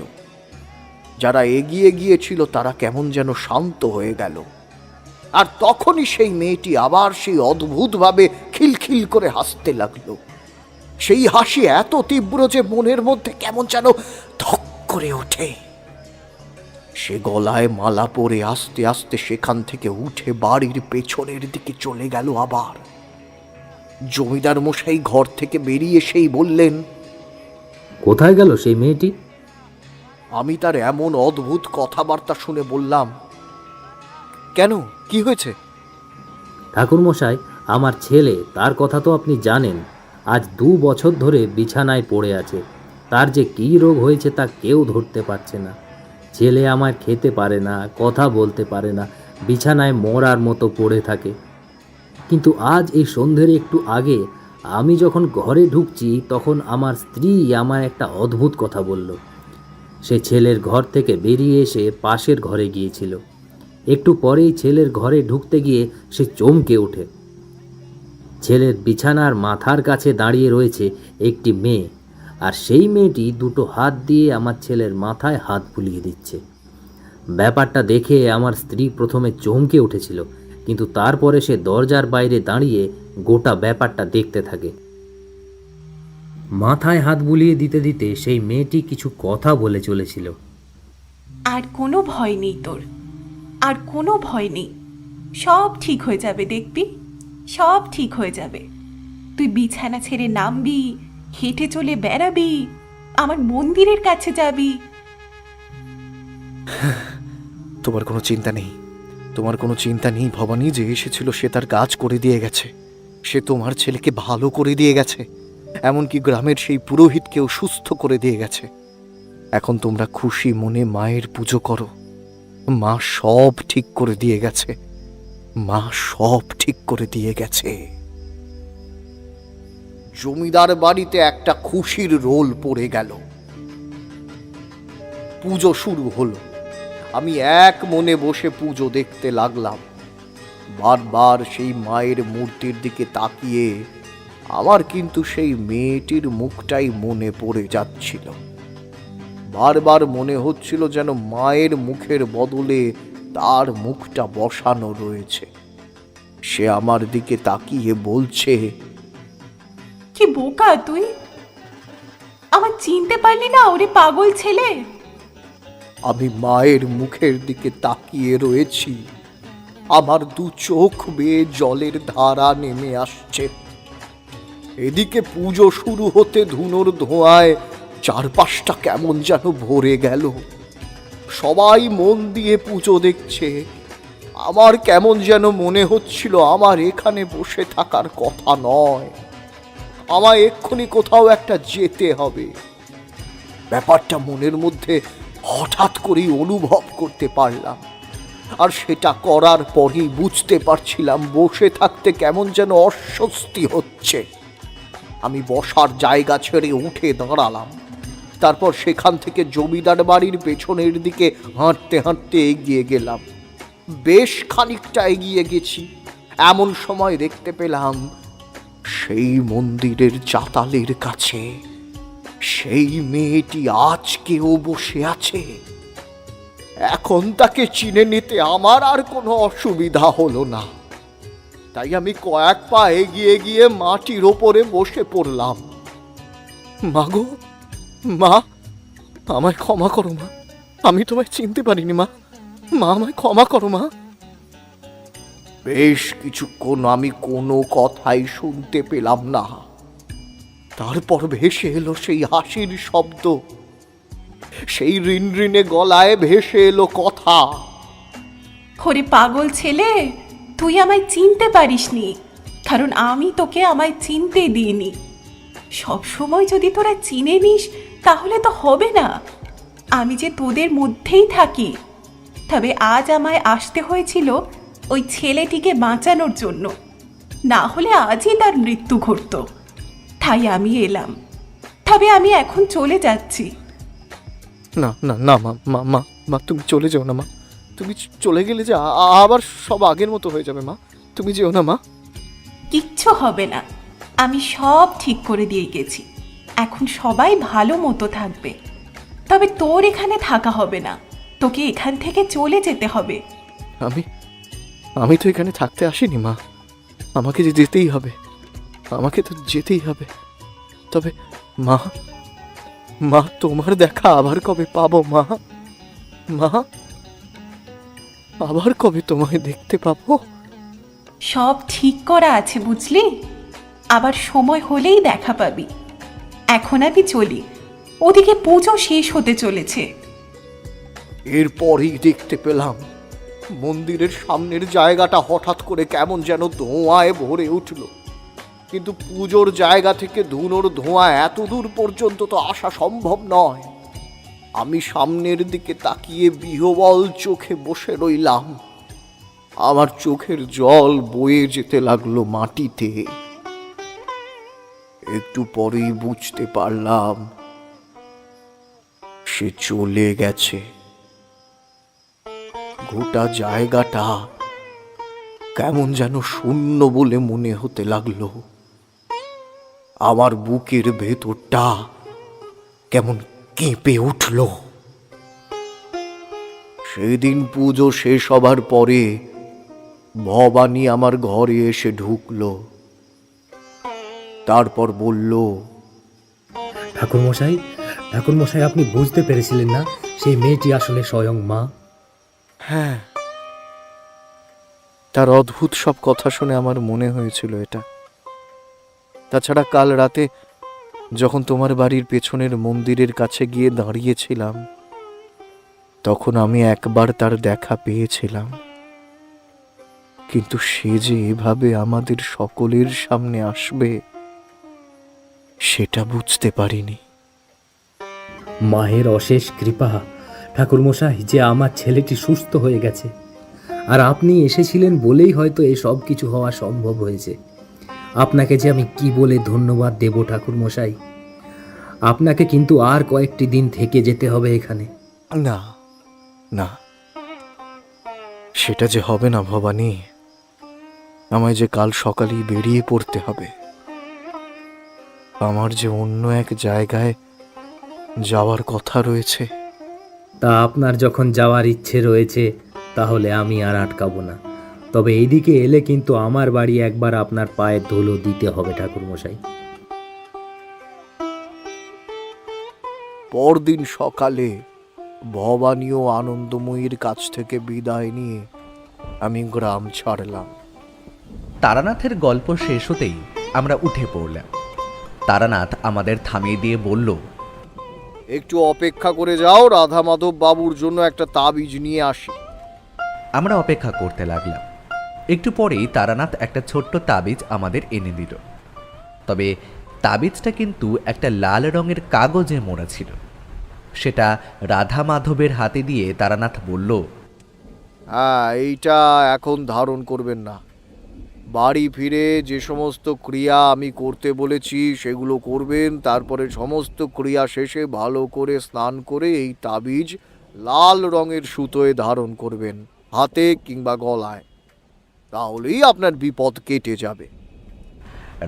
যারা এগিয়ে গিয়েছিল তারা কেমন যেন শান্ত হয়ে গেল, আর তখনই সেই মেয়েটি আবার সেই অদ্ভুতভাবে খিলখিল করে হাসতে লাগলো। সেই হাসি এত তীব্র যে মনের মধ্যে কেমন যেন ধক করে ওঠে। সে গলায় মালা পরে আস্তে আস্তে সেখান থেকে উঠে বাড়ির পেছনের দিকে চলে গেল। আবার জমিদার মশাই ঘর থেকে বেরিয়ে সেই বললেন, কোথায় গেল সেই মেয়েটি? আমি তার এমন অদ্ভুত কথাবার্তা শুনে বললাম, কেন, কি হয়েছে? ঠাকুরমশাই, আমার ছেলে, তার কথা তো আপনি জানেন, আজ 2 বছর ধরে বিছানায় পড়ে আছে। তার যে কী রোগ হয়েছে তা কেউ ধরতে পারছে না। ছেলে আমার খেতে পারে না, কথা বলতে পারে না, বিছানায় মরার মতো পড়ে থাকে। কিন্তু আজ এই সন্ধ্যের একটু আগে আমি যখন ঘরে ঢুকছি, তখন আমার স্ত্রী আমার একটা অদ্ভুত কথা বলল। সে ছেলের ঘর থেকে বেরিয়ে এসে পাশের ঘরে গিয়েছিল। একটু পরেই ছেলের ঘরে ঢুকতে গিয়ে সে চমকে ওঠে। ছেলের বিছানার মাথার কাছে দাঁড়িয়ে রয়েছে একটি মেয়ে, আর সেই মেয়েটি 2 হাত দিয়ে আমার ছেলের মাথায় হাত বুলিয়ে দিচ্ছে। ব্যাপারটা দেখে আমার স্ত্রী প্রথমে চমকে উঠেছিল, কিন্তু তারপরে সে দরজার বাইরে দাঁড়িয়ে গোটা ব্যাপারটা দেখতে থাকে। মাথায় হাত বুলিয়ে দিতে দিতে সেই মেয়েটি কিছু কথা বলে চলেছিল। আর কোনো ভয় নেই তোর, আর কোনো ভয় নেই, সব ঠিক হয়ে যাবে, দেখবি সব ঠিক হয়ে যাবে। তুই বিছানা ছেড়ে নামবি, হেঁটে চলে বেড়াবি, আমার মন্দিরের কাছে যাবি। তোমার কোনো চিন্তা নেই, তোমার কোনো চিন্তা নেই ভবানী। যে এসেছিল সে তার কাজ করে দিয়ে গেছে। সে তোমার ছেলেকে ভালো করে দিয়ে গেছে, এমনকি গ্রামের সেই পুরোহিতকেও সুস্থ করে দিয়ে গেছে। এখন তোমরা খুশি মনে মায়ের পুজো করো। মা সব ঠিক করে দিয়ে গেছে, মা সব ঠিক করে দিয়ে গেছে। জমিদার বাড়িতে একটা খুশির রোল পড়ে গেল। পুজো শুরু হলো। আমি এক মনে বসে পুজো দেখতে লাগলাম। বারবার সেই মায়ের মূর্তির দিকে তাকিয়ে আমার কিন্তু সেই মেয়েটির মুখটাই মনে পড়ে যাচ্ছিল। বারবার মনে হচ্ছিল যেন মায়ের মুখের বদলে তার মুখটা বসানো রয়েছে। সে আমার দিকে তাকিয়ে বলছে, কি বোকা তুই! আমার চিনতে পারলি না ওরে পাগল ছেলে? আমি মায়ের মুখের দিকে তাকিয়ে রয়েছি, আমার দু চোখ বেয়ে জলের ধারা নেমে আসছে। এদিকে পুজো শুরু হতে ধুনোর ধোঁয়ায় চারপাশটা কেমন যেন ভরে গেল। সবাই মন দিয়ে পুজো দেখছে। আমার কেমন যেন মনে হচ্ছিল আমার এখানে বসে থাকার কথা নয়, আমায় এক্ষুনি কোথাও একটা যেতে হবে। ব্যাপারটা মনের মধ্যে হঠাৎ করেই অনুভব করতে পারলাম, আর সেটা করার পরেই বুঝতে পারছিলাম বসে থাকতে কেমন যেন অস্বস্তি হচ্ছে। আমি বসার জায়গা ছেড়ে উঠে দাঁড়ালাম। তারপর সেখান থেকে জমিদার বাড়ির পেছনের দিকে হাঁটতে হাঁটতে এগিয়ে গেলাম। বেশ খানিকটা এগিয়ে গেছি, এমন সময় দেখতে পেলাম সেই মন্দিরের চাতালের কাছে সেই মেয়েটি আজকেও বসে আছে। এখন তাকে চিনে নিতে আমার আর কোনো অসুবিধা হলো না, তাই আমি কয়েক পা এগিয়ে গিয়ে মাটির ওপরে বসে পড়লাম। মা গো, মা, আমায় ক্ষমা করো মা, আমি তোমায় চিনতে পারিনি মা, মা আমায় ক্ষমা করো মা। বেশ কিছুক্ষণ আমি কোনো কথাই শুনতে পেলাম না। তারপর ভেসে এলো সেই হাসির শব্দ, সেই রিনরিনে গলায় ভেসে এলো কথা। ওরে পাগল ছেলে, তুই আমায় চিনতে পারিসনি, কারণ আমি তোকে আমায় চিনতে দিইনি। সব সময় যদি তোরা চিনে নিস তাহলে তো হবে না। আমি যে তোদের মধ্যেই থাকি, তবে আজ আমায় আসতে হয়েছিল ওই ছেলেটিকে বাঁচানোর জন্য, না হলে আজই তার মৃত্যু ঘটতো। তাই আমি এলাম, তবে আমি এখন চলে যাচ্ছি। না না না মা, মা মা মা তুমি চলে যাও না মা, তুমি চলে গেলে যে আবার সব আগের মতো হয়ে যাবে মা, তুমি যেও না মা। কিচ্ছু হবে না, আমি সব ঠিক করে দিয়ে গেছি। এখন সবাই ভালো মতো থাকবে, তবে তোর এখানে থাকা হবে না, তোকে এখান থেকে চলে যেতে হবে। আমি তো এখানে থাকতে আসিনি মা, আমাকে যে যেতেই হবে, আমাকে তো যেতেই হবে। তবে মা, মা তোমার দেখা আবার কবে পাবো মা? মা, আবার কবে তোমায় দেখতে পাবো? সব ঠিক করা আছে বুঝলি, আবার সময় হলেই দেখা পাবি। এখন আমি চলি, ওদিকে পুজো শেষ হতে চলেছে। এরপরেই দেখতে পেলাম মন্দিরের সামনের জায়গাটা হঠাৎ করে কেমন যেন ধোঁয়ায় ভরে উঠল। কিন্তু পুজোর জায়গা থেকে ধুনোর ধোঁয়া এত দূর পর্যন্ত তো আসা সম্ভব নয়। আমি সামনের দিকে তাকিয়ে বিহ্বল চোখে বসে রইলাম। আমার চোখের জল বয়ে যেতে লাগলো মাটিতে। একটু পরেই বুঝতে পারলাম সে চলে গেছে। গোটা জায়গাটা কেমন যেন শূন্য বলে মনে হতে লাগলো। আমার বুকের ভেতরটা কেমন কেঁপে উঠল। সেদিন পুজো শেষ হবার পরে ভবানী আমার ঘরে এসে ঢুকলো। তারপর বলল, ঠাকুরমশাই, ঠাকুরমশাই, আপনি বুঝতে পেরেছিলেন না সেই মেয়েটি আসলে স্বয়ং মা? হ্যাঁ, তার অদ্ভুত সব কথা শুনে আমার মনে হয়েছিল এটা। তাছাড়া কাল রাতে যখন তোমার বাড়ির পেছনের মন্দিরের কাছে গিয়ে দাঁড়িয়েছিলাম, তখন আমি একবার তার দেখা পেয়েছিলাম। কিন্তু সে যে এভাবে আমাদের সকলের সামনে আসবে সেটা বুঝতে পারিনি। মায়ের অশেষ কৃপা ঠাকুরমশাই যে আমার ছেলেটি সুস্থ হয়ে গেছে, আর আপনি এসেছিলেন বলেই হয়তো এই সব কিছু হওয়া সম্ভব হয়েছে। আপনাকে যে আমি কি বলে ধন্যবাদ দেব ঠাকুরমশাই। আপনাকে কিন্তু আর কয়েকটি দিন থেকে যেতে হবে এখানে। না না, সেটা যে হবে না ভবানী। আমায় যে কাল সকালেই বেরিয়ে পড়তে হবে। আমার যে অন্য এক জায়গায় যাওয়ার কথা রয়েছে। তা আপনার যখন যাওয়ার ইচ্ছে রয়েছে তাহলে আমি আর আটকাবো না। তবে এইদিকে এলে কিন্তু আমার বাড়ি একবার আপনার পায়ে ধুলো দিতে হবে ঠাকুরমশাই। পরদিন সকালে ভবানী ও আনন্দময়ীর কাছ থেকে বিদায় নিয়ে আমি গ্রাম ছাড়লাম। তারানাথের গল্প শেষ হতেই আমরা উঠে পড়লাম। তারানাথ আমাদের থামিয়ে দিয়ে বলল, একটু অপেক্ষা করে যাও, রাধা মাধব বাবুর জন্য একটা তাবিজ নিয়ে আসি। আমরা অপেক্ষা করতে লাগলাম। একটু পরেই তারানাথ একটা ছোট্ট তাবিজ আমাদের এনে দিল। তবে তাবিজটা কিন্তু একটা লাল রঙের কাগজে মোড়া ছিল। সেটা রাধা মাধবের হাতে দিয়ে তারানাথ বলল, হ্যাঁ, এইটা এখন ধারণ করবেন না। বাড়ি ফিরে যে সমস্ত ক্রিয়া আমি করতে বলেছি সেগুলো করবেন। তারপরে সমস্ত ক্রিয়া শেষে ভালো করে স্নান করে এই তাবিজ লাল রঙের সুতোয় ধারণ করবেন, হাতে কিংবা গলায়। তাহলেই আপনার বিপদ কেটে যাবে।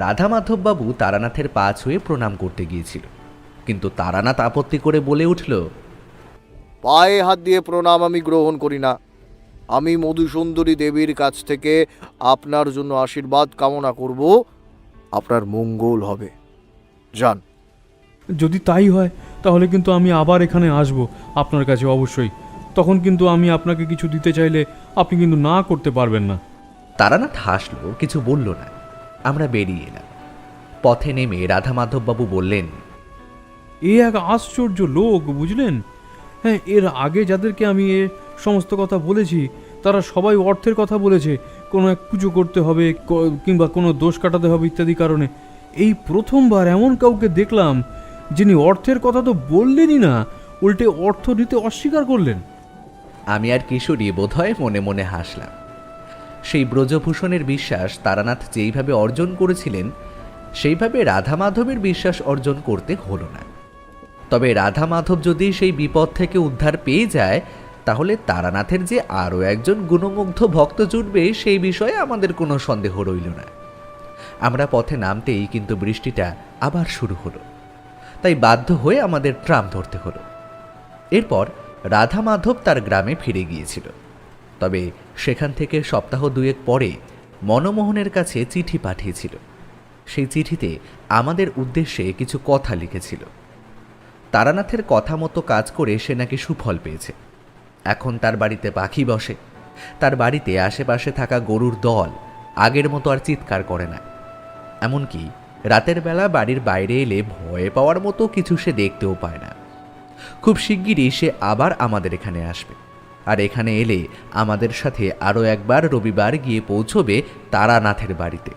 রাধা মাধববাবু তারানাথের পা ছুঁয়ে প্রণাম করতে গিয়েছিল, কিন্তু তারানাথ আপত্তি করে বলে উঠল, পায়ে হাত দিয়ে প্রণাম আমি গ্রহণ করি না। আমি মধুসুন্দরী দেবীর কাছ থেকে আপনার জন্য আশীর্বাদ কামনা করব, আপনার মঙ্গল হবে। যান। যদি তাই হয় তাহলে কিন্তু আমি আবার এখানে আসব আপনার কাছে অবশ্যই। তখন কিন্তু আমি আপনাকে কিছু দিতে চাইলে আপনি কিন্তু না করতে পারবেন না। তারানাথ হাসল, কিছু বলল না। আমরা বেরিয়ে এলাম। পথে নেমে রাধা মাধববাবু বললেন, এ এক আশ্চর্য লোক, বুঝলেন? হ্যাঁ, এর আগে যাদেরকে আমি এ সমস্ত কথা বলেছি তারা সবাই অর্থের কথা বলেছে, কোনো এক পুজো করতে হবে কিংবা কোনো দোষ কাটাতে হবে ইত্যাদি কারণে। এই প্রথমবার এমন কাউকে দেখলাম যিনি অর্থের কথা তো বললেনই না, উল্টে অর্থ নিতে অস্বীকার করলেন। আমি আর কিশোরী বোধহয় মনে মনে হাসলাম। সেই ব্রজভূষণের বিশ্বাস তারানাথ যেইভাবে অর্জন করেছিলেন সেইভাবে রাধা মাধবের বিশ্বাস অর্জন করতে হলো না। তবে রাধা মাধব যদি সেই বিপদ থেকে উদ্ধার পেয়ে যায় তাহলে তারানাথের যে আরও একজন গুণমুগ্ধ ভক্ত জুটবে সেই বিষয়ে আমাদের কোনো সন্দেহ রইল না। আমরা পথে নামতেই কিন্তু বৃষ্টিটা আবার শুরু হলো, তাই বাধ্য হয়ে আমাদের ট্রাম ধরতে হলো। এরপর রাধা মাধব তার গ্রামে ফিরে গিয়েছিল। তবে সেখান থেকে সপ্তাহ দুয়েক পরে মনমোহনের কাছে চিঠি পাঠিয়েছিল। সেই চিঠিতে আমাদের উদ্দেশ্যে কিছু কথা লিখেছিল। তারানাথের কথা মতো কাজ করে সে নাকি সুফল পেয়েছে। এখন তার বাড়িতে পাখি বসে, তার বাড়িতে আশেপাশে থাকা গরুর দল আগের মতো আর চিৎকার করে না। এমনকি রাতের বেলা বাড়ির বাইরে এলে ভয় পাওয়ার মতো কিছু সে দেখতেও পায় না। খুব শিগগিরই সে আবার আমাদের এখানে আসবে, আর এখানে এলে আমাদের সাথে আরও একবার রবিবার গিয়ে পৌঁছবে তারানাথের বাড়িতে।